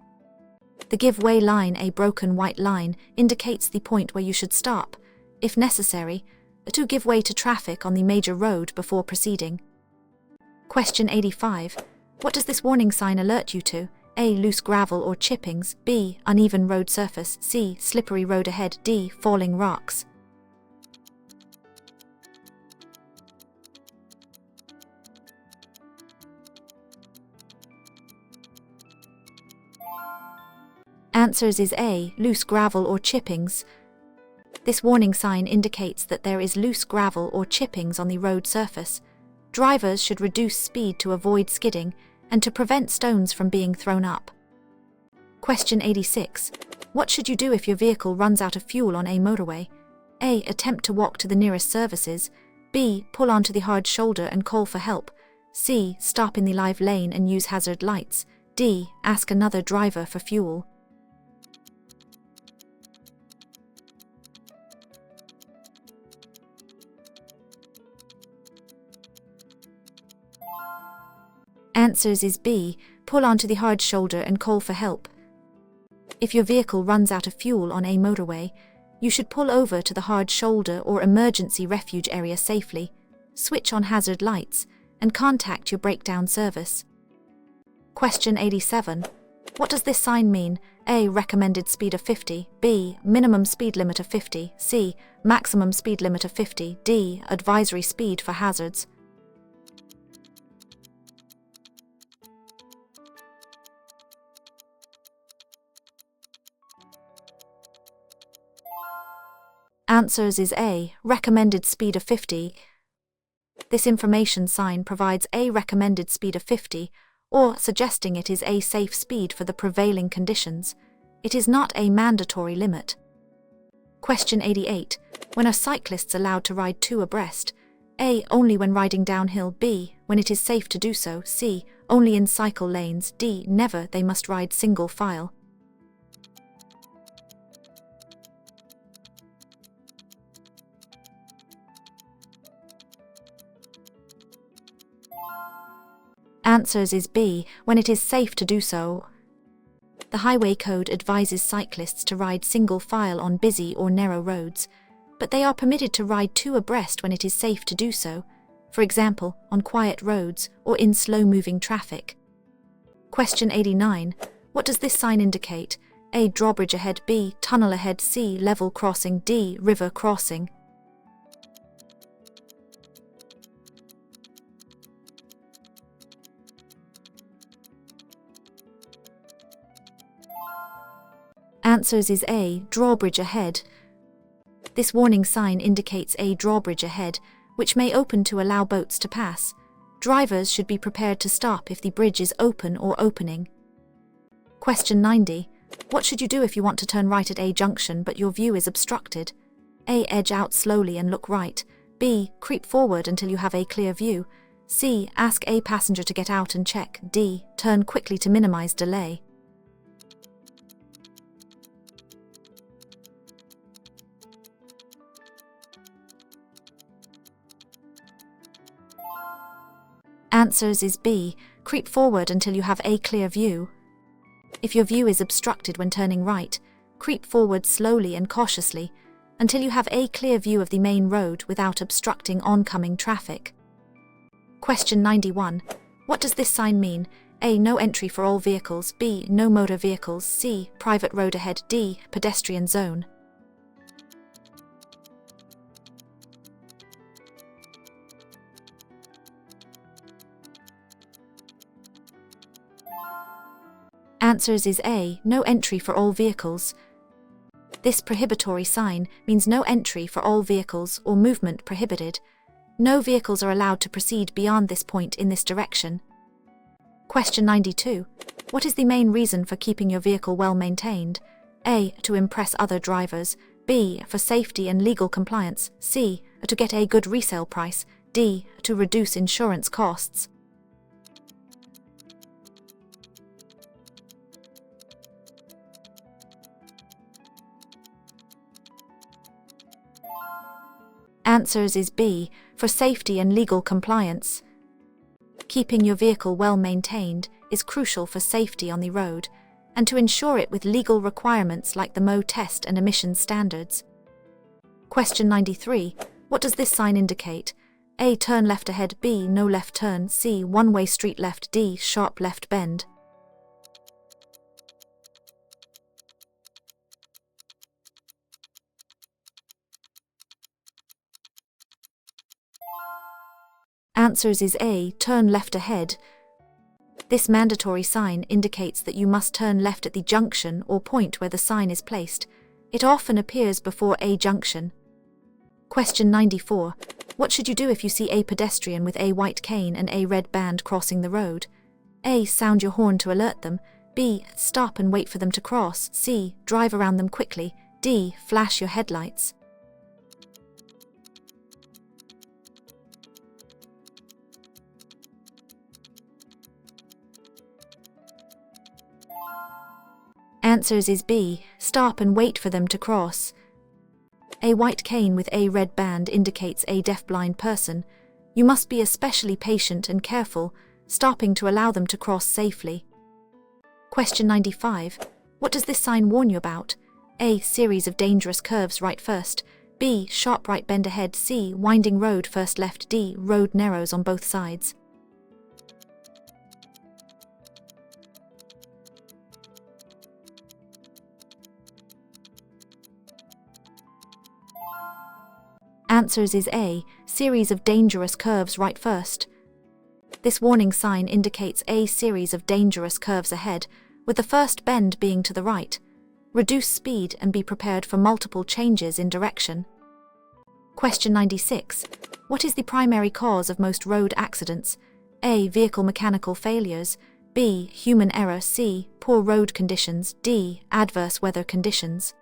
The give-way line, a broken white line, indicates the point where you should stop, if necessary, to give way to traffic on the major road before proceeding. Question 85. What does this warning sign alert you to? A. Loose gravel or chippings. B. Uneven road surface. C. Slippery road ahead. D. Falling rocks. Answers is A. Loose gravel or chippings. This warning sign indicates that there is loose gravel or chippings on the road surface. Drivers should reduce speed to avoid skidding and to prevent stones from being thrown up. Question 86. What should you do if your vehicle runs out of fuel on a motorway? A. Attempt to walk to the nearest services. B. Pull onto the hard shoulder and call for help. C. Stop in the live lane and use hazard lights. D. Ask another driver for fuel. Answers is B. Pull onto the hard shoulder and call for help. If your vehicle runs out of fuel on a motorway, you should pull over to the hard shoulder or emergency refuge area safely, switch on hazard lights, and contact your breakdown service. Question 87. What does this sign mean? A. Recommended speed of 50. B. Minimum speed limit of 50. C. Maximum speed limit of 50. D. Advisory speed for hazards. Answers is A. Recommended speed of 50. This information sign provides a recommended speed of 50, or suggesting it is a safe speed for the prevailing conditions. It is not a mandatory limit. Question 88. When are cyclists allowed to ride two abreast? A. Only when riding downhill. B. When it is safe to do so. C. Only in cycle lanes. D. Never, they must ride single file. Answers is B. When it is safe to do so. The Highway Code advises cyclists to ride single file on busy or narrow roads, but they are permitted to ride two abreast when it is safe to do so, for example, on quiet roads or in slow-moving traffic. Question 89. What does this sign indicate? A. Drawbridge ahead. B. Tunnel ahead. C. Level crossing. D. River crossing. Answers is A. Drawbridge ahead. This warning sign indicates a drawbridge ahead, which may open to allow boats to pass. Drivers should be prepared to stop if the bridge is open or opening. Question 90. What should you do if you want to turn right at a junction but your view is obstructed? A. Edge out slowly and look right. B. Creep forward until you have a clear view. C. Ask a passenger to get out and check. D. Turn quickly to minimize delay. Answers is B. Creep forward until you have a clear view. If your view is obstructed when turning right, creep forward slowly and cautiously until you have a clear view of the main road without obstructing oncoming traffic. Question 91. What does this sign mean? A. No entry for all vehicles. B. No motor vehicles. C. Private road ahead. D. Pedestrian zone. Answers is A. No entry for all vehicles. This prohibitory sign means no entry for all vehicles or movement prohibited. No vehicles are allowed to proceed beyond this point in this direction. Question 92. What is the main reason for keeping your vehicle well maintained? A. To impress other drivers. B. For safety and legal compliance. C. To get a good resale price. D. To reduce insurance costs. Answers is B. For safety and legal compliance. Keeping your vehicle well maintained is crucial for safety on the road and to ensure it with legal requirements like the MO test and emissions standards. Question 93. What does this sign indicate? A. Turn left ahead. B. No left turn. C. One-way street left. D. Sharp left bend. Answers is A. Turn left ahead. This mandatory sign indicates that you must turn left at the junction or point where the sign is placed. It often appears before a junction. Question 94. What should you do if you see a pedestrian with a white cane and a red band crossing the road? A. Sound your horn to alert them. B. Stop and wait for them to cross. C. Drive around them quickly. D. Flash your headlights. Answers is B. Stop and wait for them to cross. A white cane with a red band indicates a deafblind person. You must be especially patient and careful, stopping to allow them to cross safely. Question 95. What does this sign warn you about? A. Series of dangerous curves right first. B. Sharp right bend ahead. C. Winding road first left. D. Road narrows on both sides. Answers is A. Series of dangerous curves right first. This warning sign indicates a series of dangerous curves ahead, with the first bend being to the right. Reduce speed and be prepared for multiple changes in direction. Question 96. What is the primary cause of most road accidents? A. Vehicle mechanical failures. B. Human error. C. Poor road conditions. D. Adverse weather conditions.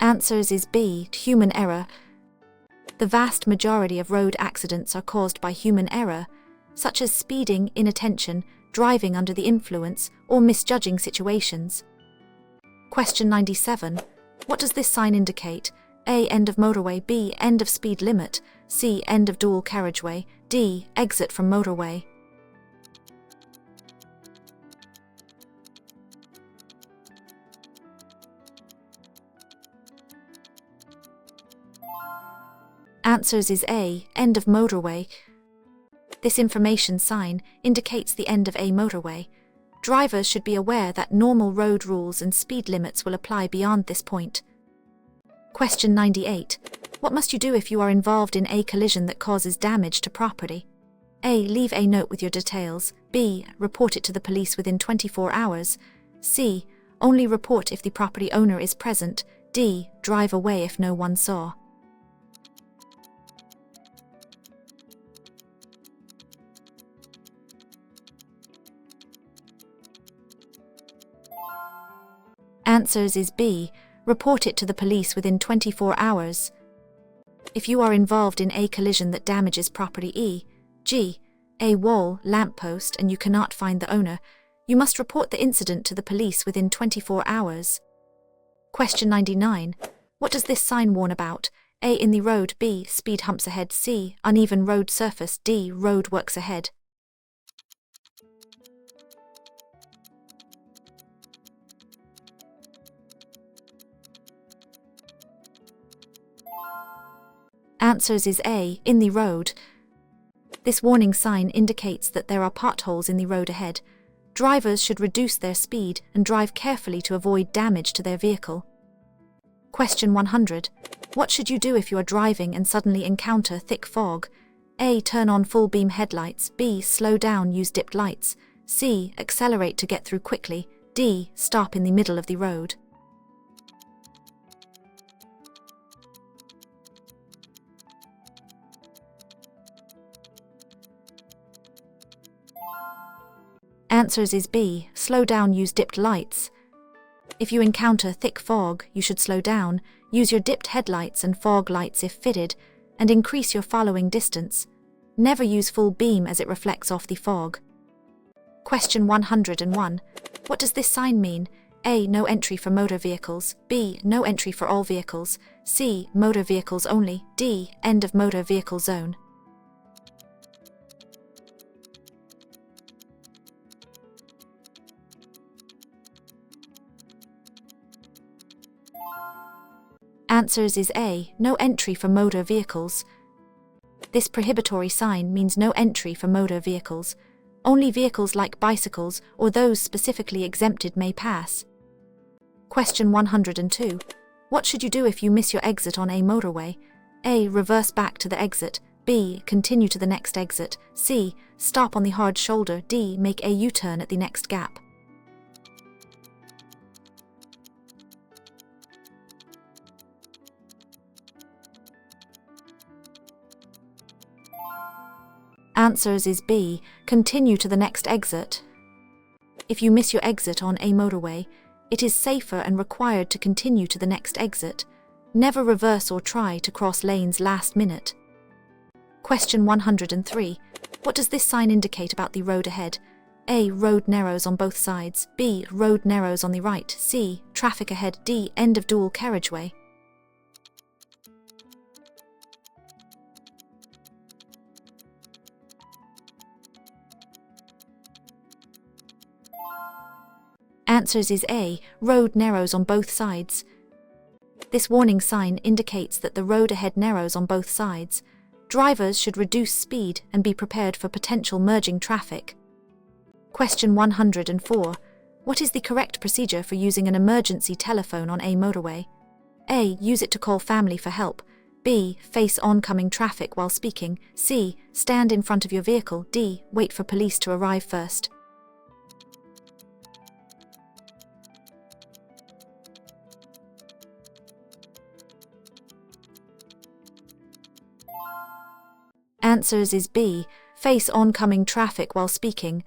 Answers is B. Human error. The vast majority of road accidents are caused by human error, such as speeding, inattention, driving under the influence, or misjudging situations. Question 97. What does this sign indicate? A. End of motorway. B. End of speed limit. C. End of dual carriageway. D. Exit from motorway. Answers is A. End of motorway. This information sign indicates the end of a motorway. Drivers should be aware that normal road rules and speed limits will apply beyond this point. Question 98. What must you do if you are involved in a collision that causes damage to property? A. Leave a note with your details. B. Report it to the police within 24 hours. C. Only report if the property owner is present. D. Drive away if no one saw. Answers is B. Report it to the police within 24 hours. If you are involved in a collision that damages property e.g., a wall, lamppost, and you cannot find the owner, you must report the incident to the police within 24 hours. Question 99. What does this sign warn about? A. In the road. B. Speed humps ahead. C. Uneven road surface. D. Road works ahead. Answers is A. In the road. This warning sign indicates that there are potholes in the road ahead. Drivers should reduce their speed and drive carefully to avoid damage to their vehicle. Question 100. What should you do if you are driving and suddenly encounter thick fog? A. Turn on full beam headlights. B. Slow down, use dipped lights. C. Accelerate to get through quickly. D. Stop in the middle of the road. Answers is B. Slow down, use dipped lights. If you encounter thick fog, you should slow down, use your dipped headlights and fog lights if fitted, and increase your following distance. Never use full beam as it reflects off the fog. Question 101. What does this sign mean? A. No entry for motor vehicles. B. No entry for all vehicles. C. Motor vehicles only. D. End of motor vehicle zone. Answers is A. No entry for motor vehicles. This prohibitory sign means no entry for motor vehicles. Only vehicles like bicycles or those specifically exempted may pass. Question 102. What should you do if you miss your exit on a motorway? A. Reverse back to the exit. B. Continue to the next exit. C. Stop on the hard shoulder. D. Make a U-turn at the next gap. Answers is B. Continue to the next exit. If you miss your exit on a motorway, it is safer and required to continue to the next exit. Never reverse or try to cross lanes last minute. Question 103. What does this sign indicate about the road ahead? A. Road narrows on both sides. B. Road narrows on the right. C. Traffic ahead. D. End of dual carriageway. Answers is A. Road narrows on both sides. This warning sign indicates that the road ahead narrows on both sides. Drivers should reduce speed and be prepared for potential merging traffic. Question 104. What is the correct procedure for using an emergency telephone on a motorway? A. Use it to call family for help. B. Face oncoming traffic while speaking. C. Stand in front of your vehicle. D. Wait for police to arrive first. Answers is B. Face oncoming traffic while speaking.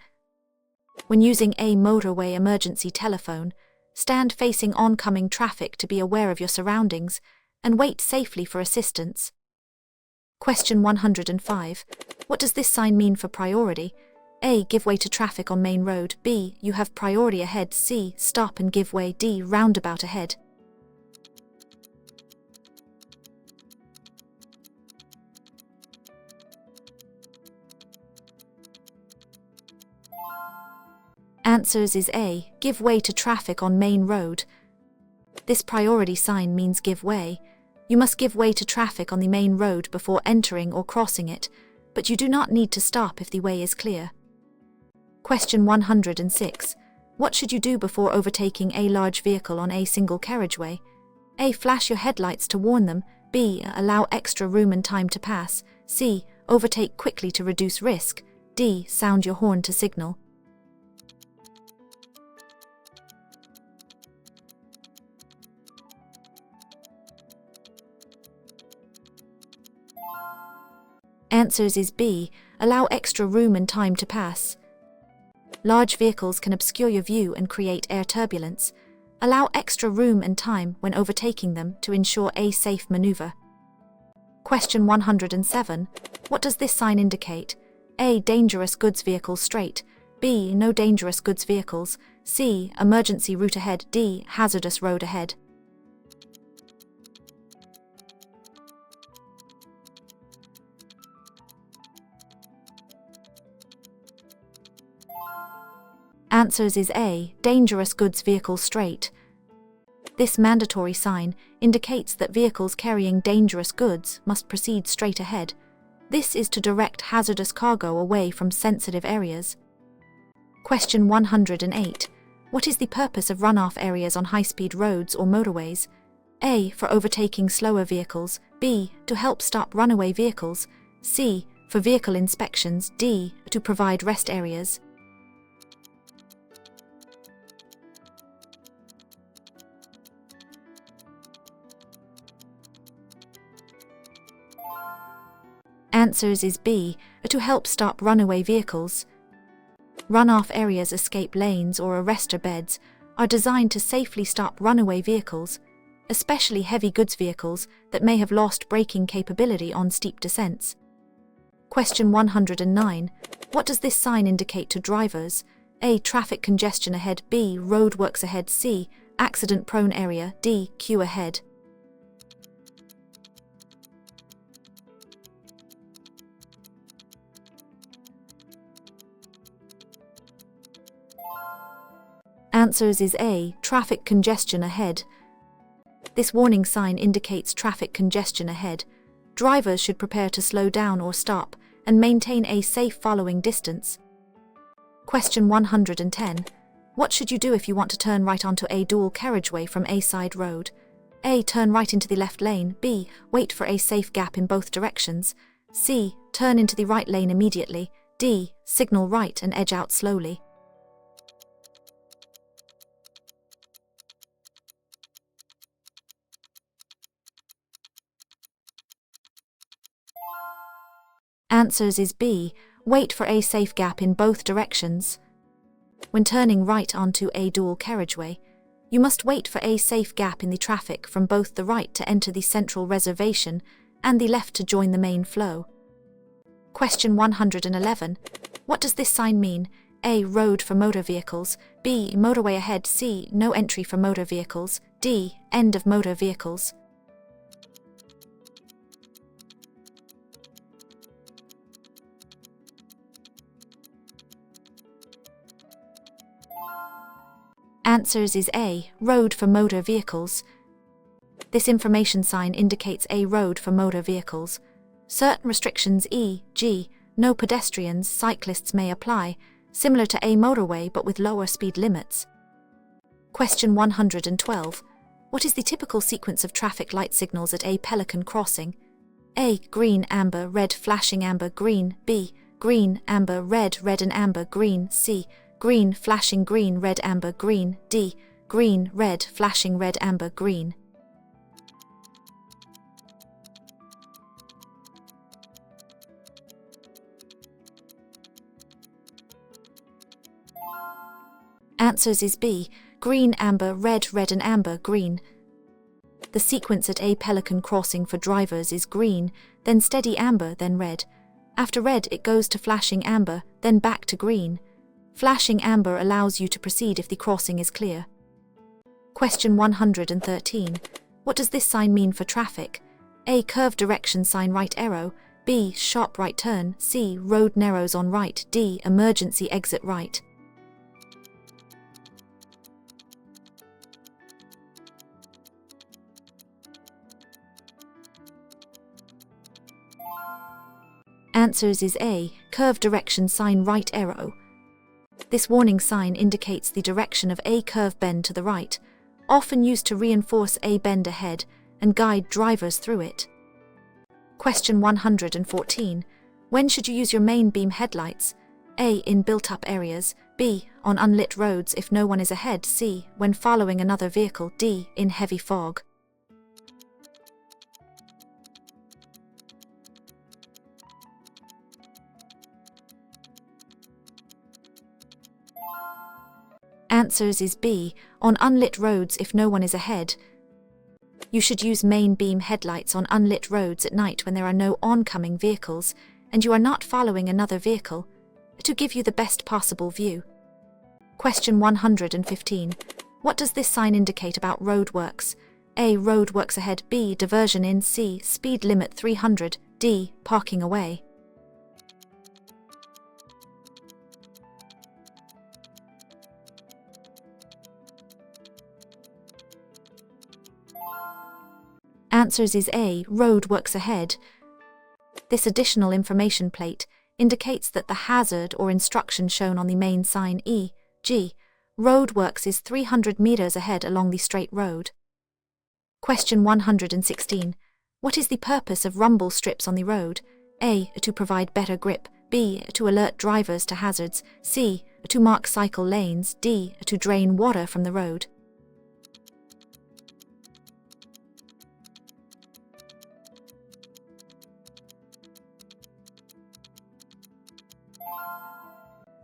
When using a motorway emergency telephone, stand facing oncoming traffic to be aware of your surroundings and wait safely for assistance. Question 105. What does this sign mean for priority? A. Give way to traffic on main road. B. You have priority ahead. C. Stop and give way. D. Roundabout ahead. Answers is A. Give way to traffic on main road. This priority sign means give way. You must give way to traffic on the main road before entering or crossing it, but you do not need to stop if the way is clear. Question 106. What should you do before overtaking a large vehicle on a single carriageway? A. Flash your headlights to warn them. B. Allow extra room and time to pass. C. Overtake quickly to reduce risk. D. Sound your horn to signal. Answers is B. Allow extra room and time to pass. Large vehicles can obscure your view and create air turbulence. Allow extra room and time when overtaking them to ensure a safe maneuver. Question 107. What does this sign indicate? A. Dangerous goods vehicles straight. B. No dangerous goods vehicles. C. Emergency route ahead. D. Hazardous road ahead. Answers is A. Dangerous goods vehicles straight. This mandatory sign indicates that vehicles carrying dangerous goods must proceed straight ahead. This is to direct hazardous cargo away from sensitive areas. Question 108. What is the purpose of runoff areas on high-speed roads or motorways? A. For overtaking slower vehicles. B. To help stop runaway vehicles. C. For vehicle inspections. D. To provide rest areas. Answers is B. To help stop runaway vehicles. Runoff areas, escape lanes or arrestor beds are designed to safely stop runaway vehicles, especially heavy goods vehicles that may have lost braking capability on steep descents. Question 109. What does this sign indicate to drivers? A. Traffic congestion ahead. B. Roadworks ahead. C. Accident-prone area. D. Queue ahead. Answers is A. Traffic congestion ahead. This warning sign indicates traffic congestion ahead. Drivers should prepare to slow down or stop and maintain a safe following distance. Question 110. What should you do if you want to turn right onto a dual carriageway from a side road? A. Turn right into the left lane. B. Wait for a safe gap in both directions. C. Turn into the right lane immediately. D. Signal right and edge out slowly. Answers is B. Wait for a safe gap in both directions. When turning right onto a dual carriageway, You must wait for a safe gap in the traffic from both the right to enter the central reservation and the left to join the main flow. Question 111. What does this sign mean? A. Road for motor vehicles. B. Motorway ahead. C. No entry for motor vehicles. D. End of motor vehicles. Answers is A. Road for motor vehicles. This information sign indicates a road for motor vehicles. Certain restrictions e.g., no pedestrians, cyclists may apply, similar to a motorway but with lower speed limits. Question 112. What is the typical sequence of traffic light signals at a pelican crossing? A. Green, amber, red, flashing amber, green. B. Green, amber, red, red and amber, green. C. Green, flashing green, red, amber, green. D. Green, red, flashing red, amber, green. Answers is B. Green, amber, red, red and amber, green. The sequence at a pelican crossing for drivers is green, then steady amber, then red. After red it goes to flashing amber, then back to green. Flashing amber allows you to proceed if the crossing is clear. Question 113. What does this sign mean for traffic? A. Curve direction sign right arrow. B. Sharp right turn. C. Road narrows on right. D. Emergency exit right. Answers is A. Curve direction sign right arrow. This warning sign indicates the direction of a curve bend to the right, often used to reinforce a bend ahead and guide drivers through it. Question 114. When should you use your main beam headlights? A. In built-up areas. B. On unlit roads if no one is ahead. C. When following another vehicle. D. In heavy fog. Answers is B. On unlit roads if no one is ahead. You should use main beam headlights on unlit roads at night when there are no oncoming vehicles and you are not following another vehicle, to give you the best possible view. Question 115. What does this sign indicate about roadworks? A. Roadworks ahead. B. Diversion in. C. Speed limit 300. D. Parking away. Answers is A. Roadworks ahead. This additional information plate indicates that the hazard or instruction shown on the main sign e.g. roadworks is 300 meters ahead along the straight road. Question 116. What is the purpose of rumble strips on the road? A. To provide better grip. B. To alert drivers to hazards. C. To mark cycle lanes. D. To drain water from the road.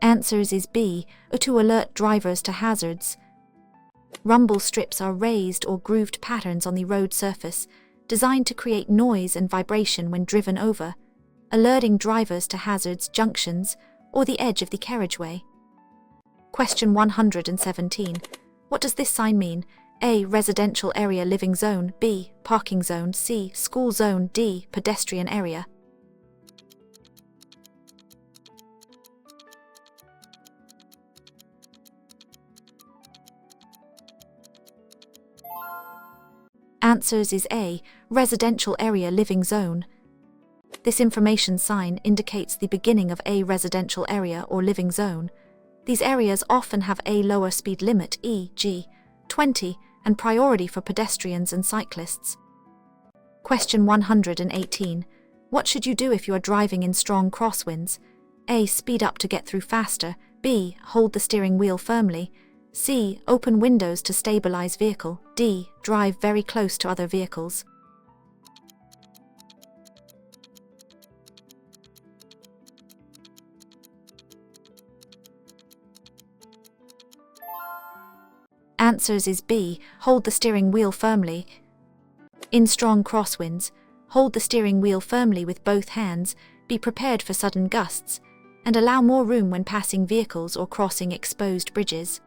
Answers is B. To alert drivers to hazards. Rumble strips are raised or grooved patterns on the road surface, designed to create noise and vibration when driven over, alerting drivers to hazards, junctions, or the edge of the carriageway. Question 117. What does this sign mean? A. Residential area living zone. B. Parking zone. C. School zone. D. Pedestrian area. Answers is A. Residential area living zone. This information sign indicates the beginning of a residential area or living zone. These areas often have a lower speed limit, e.g., 20, and priority for pedestrians and cyclists. Question 118. What should you do if you are driving in strong crosswinds? A. Speed up to get through faster. B. Hold the steering wheel firmly. C. Open windows to stabilize vehicle. D. Drive very close to other vehicles. Answers is B. Hold the steering wheel firmly. In strong crosswinds, hold the steering wheel firmly with both hands, be prepared for sudden gusts, and allow more room when passing vehicles or crossing exposed bridges.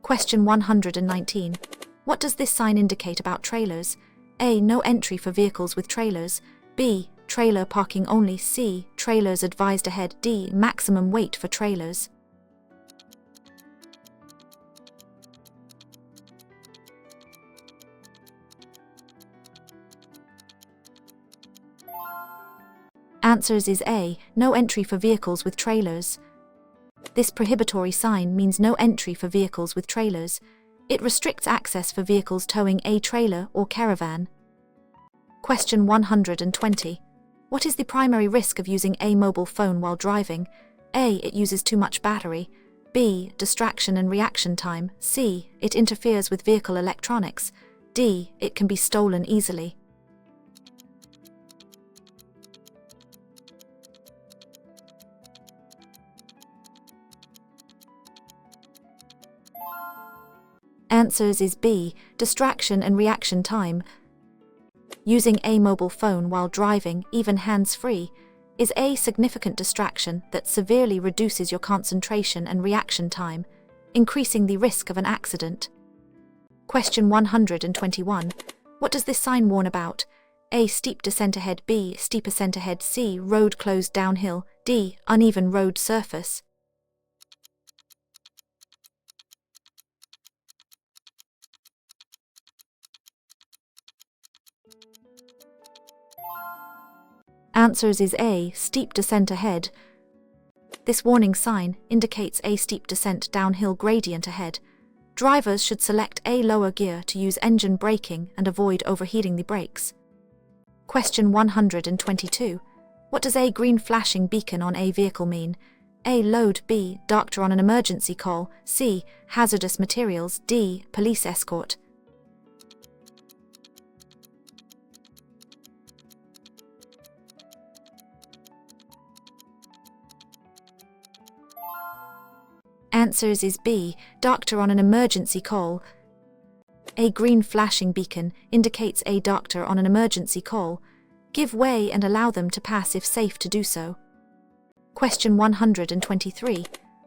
Question 119. What does this sign indicate about trailers? A. No entry for vehicles with trailers. B. Trailer parking only. C. Trailers advised ahead. D. Maximum weight for trailers. Answers is A. No entry for vehicles with trailers. This prohibitory sign means no entry for vehicles with trailers. It restricts access for vehicles towing a trailer or caravan. Question 120. What is the primary risk of using a mobile phone while driving? A. It uses too much battery. B. Distraction and reaction time. C. It interferes with vehicle electronics. D. It can be stolen easily. Answers is B. Distraction and reaction time. Using a mobile phone while driving, even hands-free, is a significant distraction that severely reduces your concentration and reaction time, increasing the risk of an accident. Question 121. What does this sign warn about? A. Steep descent ahead. B. Steep ascent ahead. C. Road closed downhill. D. Uneven road surface. Answers is A. Steep descent ahead. This warning sign indicates a steep descent downhill gradient ahead. Drivers should select a lower gear to use engine braking and avoid overheating the brakes. Question 122. What does a green flashing beacon on a vehicle mean? A. Load. B. Doctor on an emergency call. C. Hazardous materials. D. Police escort. Answers is B. Doctor on an emergency call. A green flashing beacon indicates a doctor on an emergency call. Give way and allow them to pass if safe to do so. Question 123.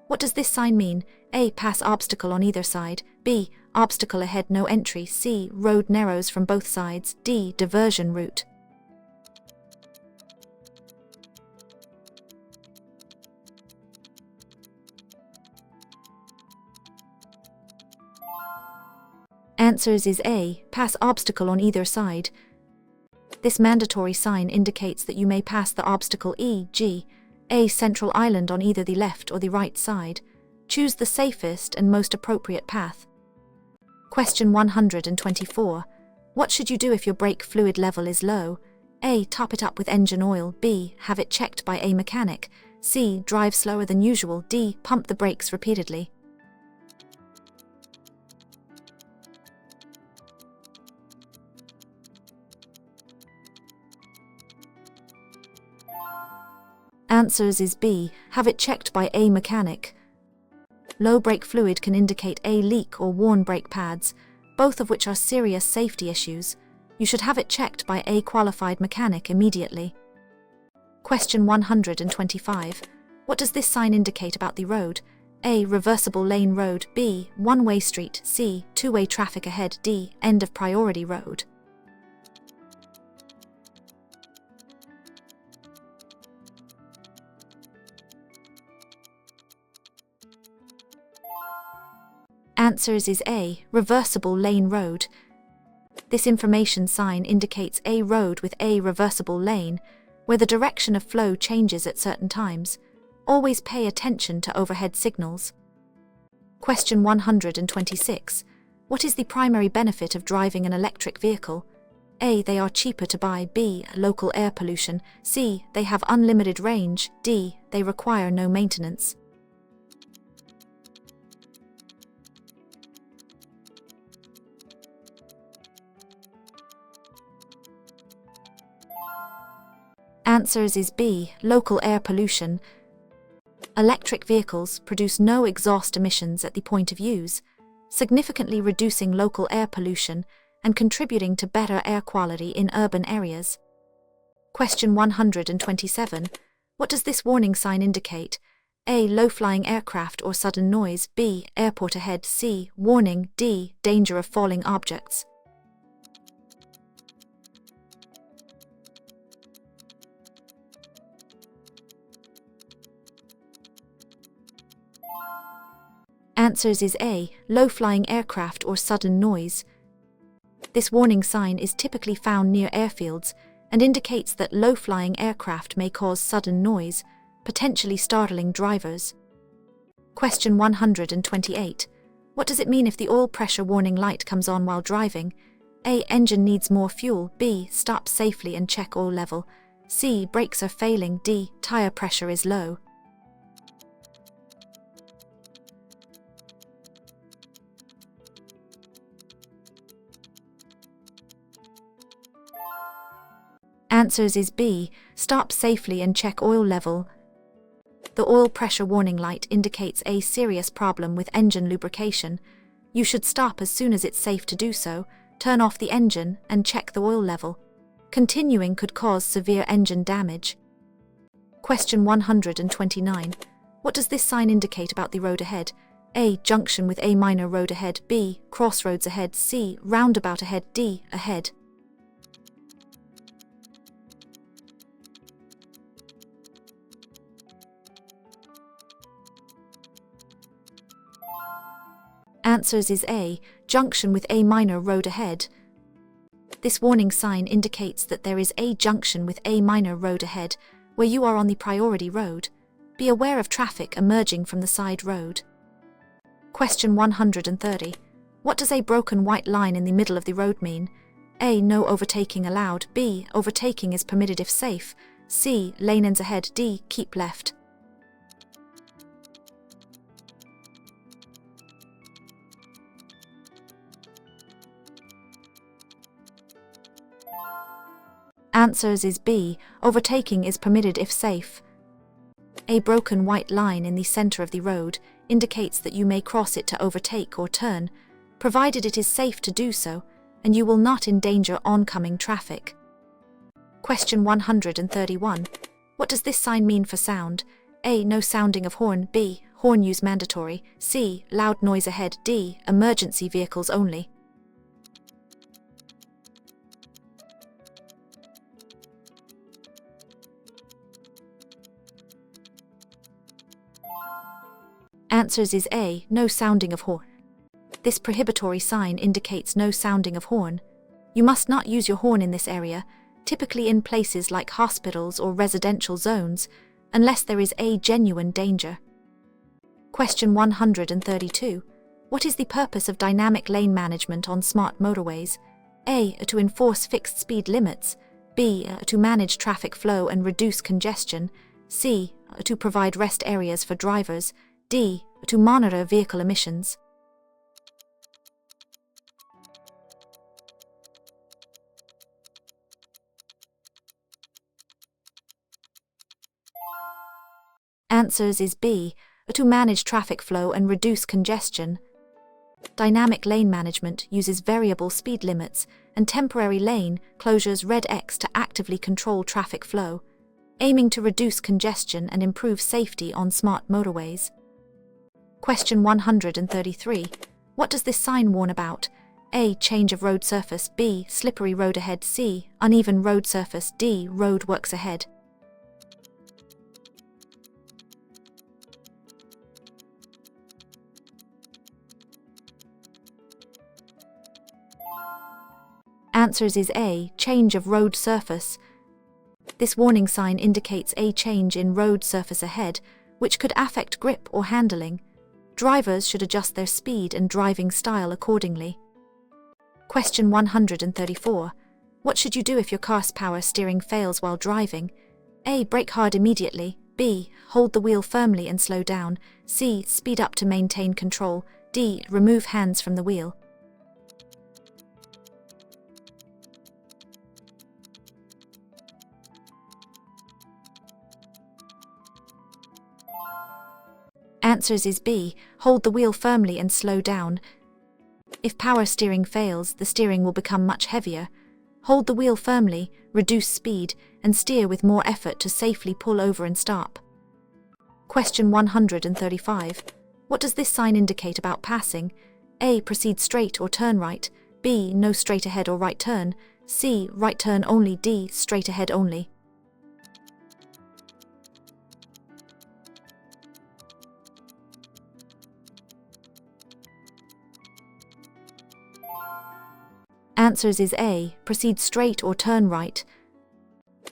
What does this sign mean? A. Pass obstacle on either side. B. Obstacle ahead, no entry. C. Road narrows from both sides. D. Diversion route. Answers is A. Pass obstacle on either side. This mandatory sign indicates that you may pass the obstacle e.g. a central island on either the left or the right side. Choose the safest and most appropriate path. Question 124. What should you do if your brake fluid level is low? A. Top it up with engine oil. B. Have it checked by a mechanic. C. Drive slower than usual. D. Pump the brakes repeatedly. Answers is B. Have it checked by a mechanic. Low brake fluid can indicate a leak or worn brake pads, both of which are serious safety issues. You should have it checked by a qualified mechanic immediately. Question 125. What does this sign indicate about the road? A. Reversible lane road. B. One-way street. C. Two-way traffic ahead. D. End of priority road. Answers is A. Reversible lane road. This information sign indicates a road with a reversible lane, where the direction of flow changes at certain times. Always pay attention to overhead signals. Question 126. What is the primary benefit of driving an electric vehicle? A. They are cheaper to buy. B. Local air pollution. C. They have unlimited range. D. They require no maintenance. Answers is B. Local air pollution. Electric vehicles produce no exhaust emissions at the point of use. significantly reducing local air pollution and contributing to better air quality in urban areas. Question 127. What does this warning sign indicate? A. Low-flying aircraft or sudden noise. B. Airport ahead. C. Warning. D. Danger of falling objects. Answers is A. Low-flying aircraft or sudden noise. This warning sign is typically found near airfields and indicates that low-flying aircraft may cause sudden noise, potentially startling drivers. Question 128. What does it mean if the oil pressure warning light comes on while driving? A. Engine needs more fuel. B. Stop safely and check oil level. C. Brakes are failing. D. Tire pressure is low. Answers is B. Stop safely and check oil level. The oil pressure warning light indicates a serious problem with engine lubrication. You should stop as soon as it's safe to do so, turn off the engine, and check the oil level. Continuing could cause severe engine damage. Question 129. What does this sign indicate about the road ahead? A. Junction with a minor road ahead. B. Crossroads ahead. C. Roundabout ahead. D. Ahead. Answers is A. Junction with a minor road ahead. This warning sign indicates that there is a junction with a minor road ahead, where you are on the priority road. Be aware of traffic emerging from the side road. Question 130. What does a broken white line in the middle of the road mean? A. No overtaking allowed. B. Overtaking is permitted if safe. C. Lane ends ahead. D. Keep left. Answers is B. Overtaking is permitted if safe. A broken white line in the center of the road indicates that you may cross it to overtake or turn, provided it is safe to do so, and you will not endanger oncoming traffic. Question 131. What does this sign mean for sound? A. No sounding of horn. B. Horn use mandatory. C. Loud noise ahead. D. Emergency vehicles only. Answers is A. No sounding of horn. This prohibitory sign indicates no sounding of horn. You must not use your horn in this area, typically in places like hospitals or residential zones, unless there is a genuine danger. Question 132. What is the purpose of dynamic lane management on smart motorways? A. To enforce fixed speed limits. B. To manage traffic flow and reduce congestion. C. To provide rest areas for drivers. D. To monitor vehicle emissions. Answers is B. To manage traffic flow and reduce congestion. Dynamic lane management uses variable speed limits and temporary lane closures red X to actively control traffic flow, aiming to reduce congestion and improve safety on smart motorways. Question 133. What does this sign warn about? A. Change of road surface. B. Slippery road ahead. C. Uneven road surface. D. Road works ahead. Answers is A. Change of road surface. This warning sign indicates a change in road surface ahead, which could affect grip or handling. Drivers should adjust their speed and driving style accordingly. Question 134. What should you do if your car's power steering fails while driving? A. Brake hard immediately. B. Hold the wheel firmly and slow down. C. Speed up to maintain control. D. Remove hands from the wheel. Answers is B. Hold the wheel firmly and slow down. If power steering fails, the steering will become much heavier. Hold the wheel firmly, reduce speed, and steer with more effort to safely pull over and stop. Question 135. What does this sign indicate about passing? A. Proceed straight or turn right. B. No straight ahead or right turn. C. Right turn only. D. Straight ahead only. Answers is A. Proceed straight or turn right.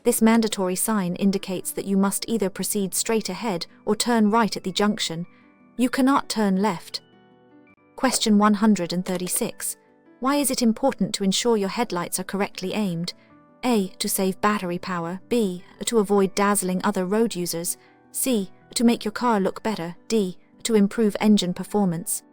This mandatory sign indicates that you must either proceed straight ahead or turn right at the junction. You cannot turn left. Question 136. Why is it important to ensure your headlights are correctly aimed? A. To save battery power. B. To avoid dazzling other road users. C. To make your car look better. D. To improve engine performance.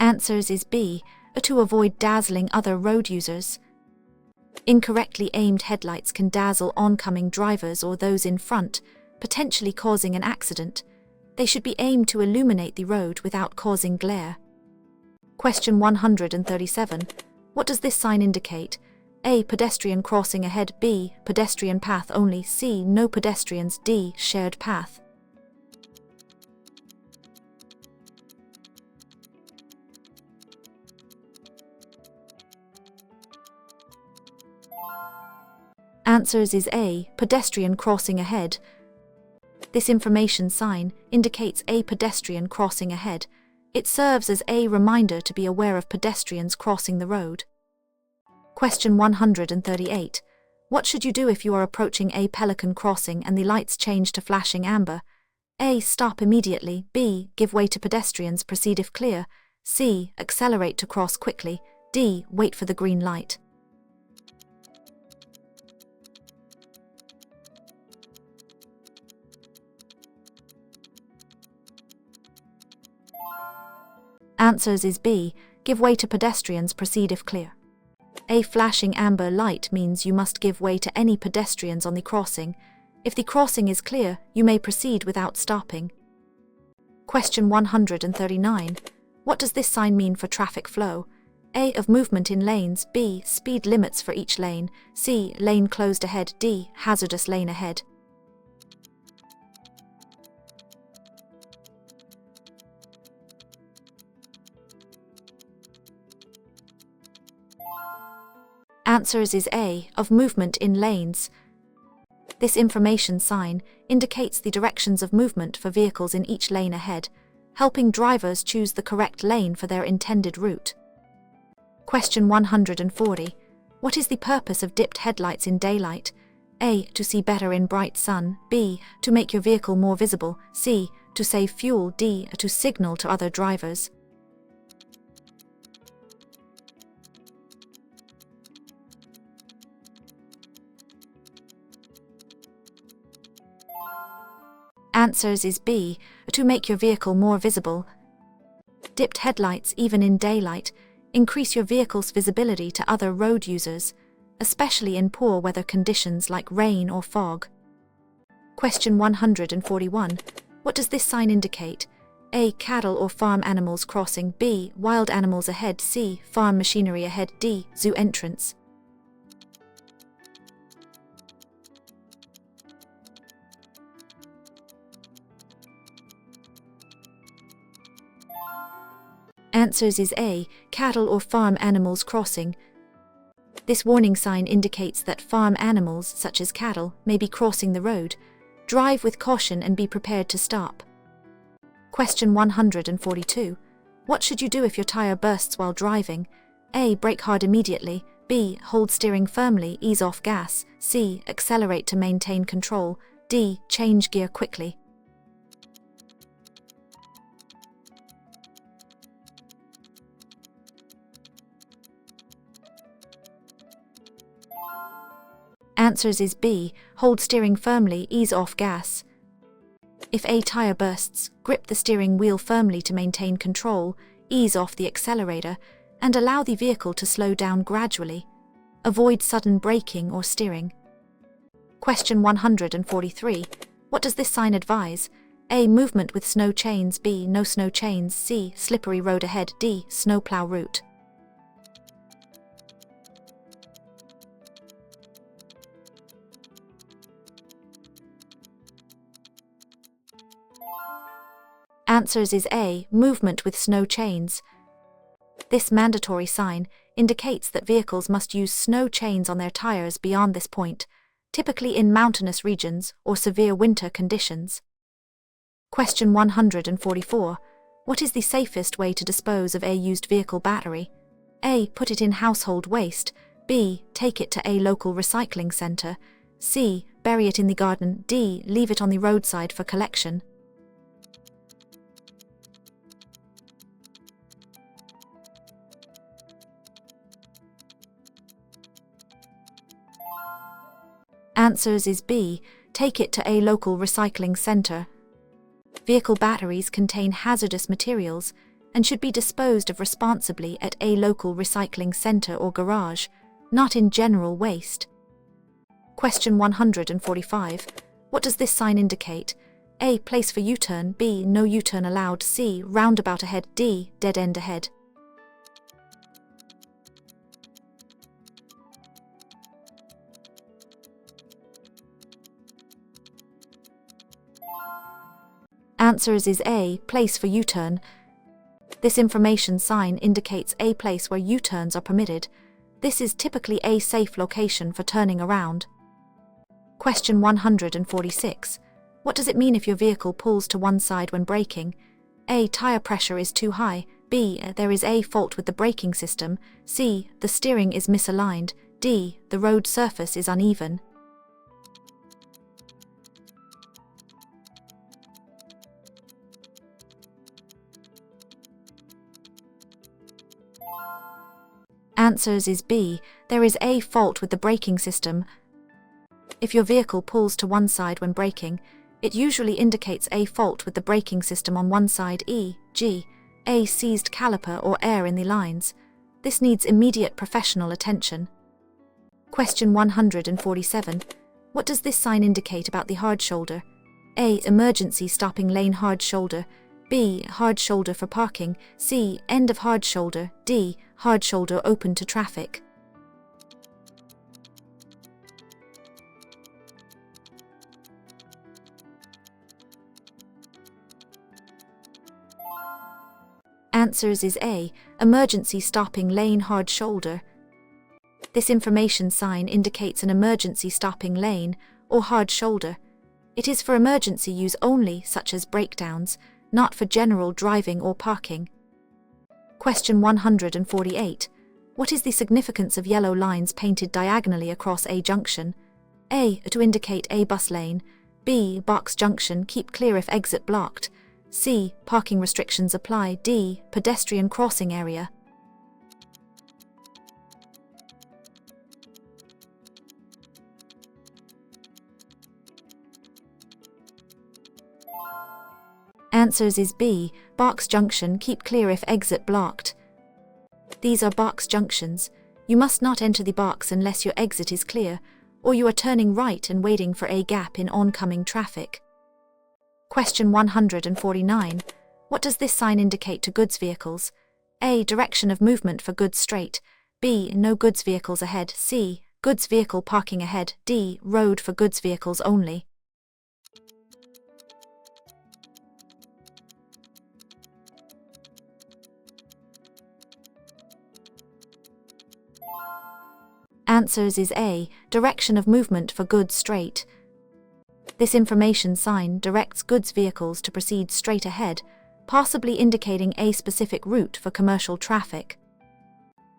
Answers is B. To avoid dazzling other road users. Incorrectly aimed headlights can dazzle oncoming drivers or those in front, potentially causing an accident. They should be aimed to illuminate the road without causing glare. Question 137. What does this sign indicate? A. Pedestrian crossing ahead. B. Pedestrian path only. C. No pedestrians. D. Shared path. Answers is A. Pedestrian crossing ahead. This information sign indicates a pedestrian crossing ahead. It serves as a reminder to be aware of pedestrians crossing the road. Question 138. What should you do if you are approaching a pelican crossing and the lights change to flashing amber? A. Stop immediately. B. Give way to pedestrians, proceed if clear. C. Accelerate to cross quickly. D. Wait for the green light. Answers is B. Give way to pedestrians, proceed if clear. A flashing amber light means you must give way to any pedestrians on the crossing. If the crossing is clear, you may proceed without stopping. Question 139. What does this sign mean for traffic flow? A. Of movement in lanes. B. Speed limits for each lane. C. Lane closed ahead. D. Hazardous lane ahead. Answers is A. Of movement in lanes. This information sign indicates the directions of movement for vehicles in each lane ahead, helping drivers choose the correct lane for their intended route. Question 140. What is the purpose of dipped headlights in daylight? A. To see better in bright sun. B. To make your vehicle more visible. C. To save fuel. D. To signal to other drivers. Answers is B. To make your vehicle more visible. Dipped headlights, even in daylight, increase your vehicle's visibility to other road users, especially in poor weather conditions like rain or fog. Question 141. What does this sign indicate? A. Cattle or farm animals crossing. B. Wild animals ahead. C. Farm machinery ahead. D. Zoo entrance. Answers is A. Cattle or farm animals crossing. This warning sign indicates that farm animals, such as cattle, may be crossing the road. Drive with caution and be prepared to stop. Question 142. What should you do if your tire bursts while driving? A. Brake hard immediately. B. Hold steering firmly, ease off gas. C. Accelerate to maintain control. D. Change gear quickly. Answers is B. Hold steering firmly, ease off gas. If a tire bursts, grip the steering wheel firmly to maintain control, ease off the accelerator, and allow the vehicle to slow down gradually. Avoid sudden braking or steering. Question 143. What does this sign advise? A. Movement with snow chains. B. No snow chains. C. Slippery road ahead. D. Snowplow route. Answers is A. Movement with snow chains. This mandatory sign indicates that vehicles must use snow chains on their tires beyond this point, typically in mountainous regions or severe winter conditions. Question 144. What is the safest way to dispose of a used vehicle battery? A. Put it in household waste. B. Take it to a local recycling center. C. Bury it in the garden. D. Leave it on the roadside for collection. Answers is B. Take it to a local recycling center. Vehicle batteries contain hazardous materials and should be disposed of responsibly at a local recycling center or garage, not in general waste. Question 145. What does this sign indicate? A. Place for U-turn. B. No U-turn allowed. C. Roundabout ahead. D. Dead end ahead. Answers is A. Place for U-turn. This information sign indicates a place where U-turns are permitted. This is typically a safe location for turning around. Question 146. What does it mean if your vehicle pulls to one side when braking? A. Tire pressure is too high. B. There is a fault with the braking system. C. The steering is misaligned. D. The road surface is uneven. Answers is B. There is a fault with the braking system. If your vehicle pulls to one side when braking, it usually indicates a fault with the braking system on one side, e.g., a seized caliper or air in the lines. This needs immediate professional attention. Question 147. What does this sign indicate about the hard shoulder? A. Emergency stopping lane hard shoulder. B. Hard shoulder for parking. C. End of hard shoulder. D. Hard shoulder open to traffic. Answers is A. Emergency stopping lane hard shoulder. This information sign indicates an emergency stopping lane or hard shoulder. It is for emergency use only, such as breakdowns, not for general driving or parking. Question 148. What is the significance of yellow lines painted diagonally across a junction? A. To indicate a bus lane. B. Box junction, keep clear if exit blocked. C. Parking restrictions apply. D. Pedestrian crossing area. Answers is B. Box junction, keep clear if exit blocked. These are box junctions. You must not enter the box unless your exit is clear, or you are turning right and waiting for a gap in oncoming traffic. Question 149. What does this sign indicate to goods vehicles? A. Direction of movement for goods straight. B. No goods vehicles ahead. C. Goods vehicle parking ahead. D. Road for goods vehicles only. Answers is A. Direction of movement for goods straight. This information sign directs goods vehicles to proceed straight ahead, possibly indicating a specific route for commercial traffic.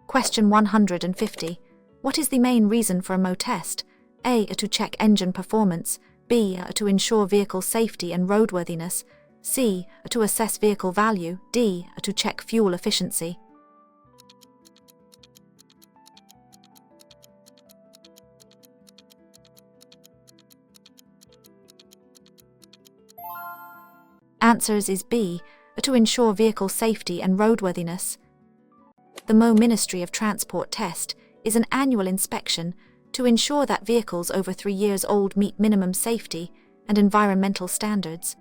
Question 150. What is the main reason for a MO test? A. To check engine performance. B. To ensure vehicle safety and roadworthiness. C. To assess vehicle value. D. To check fuel efficiency. Answers is B. To ensure vehicle safety and roadworthiness. The MO Ministry of Transport test is an annual inspection to ensure that vehicles over 3 years old meet minimum safety and environmental standards.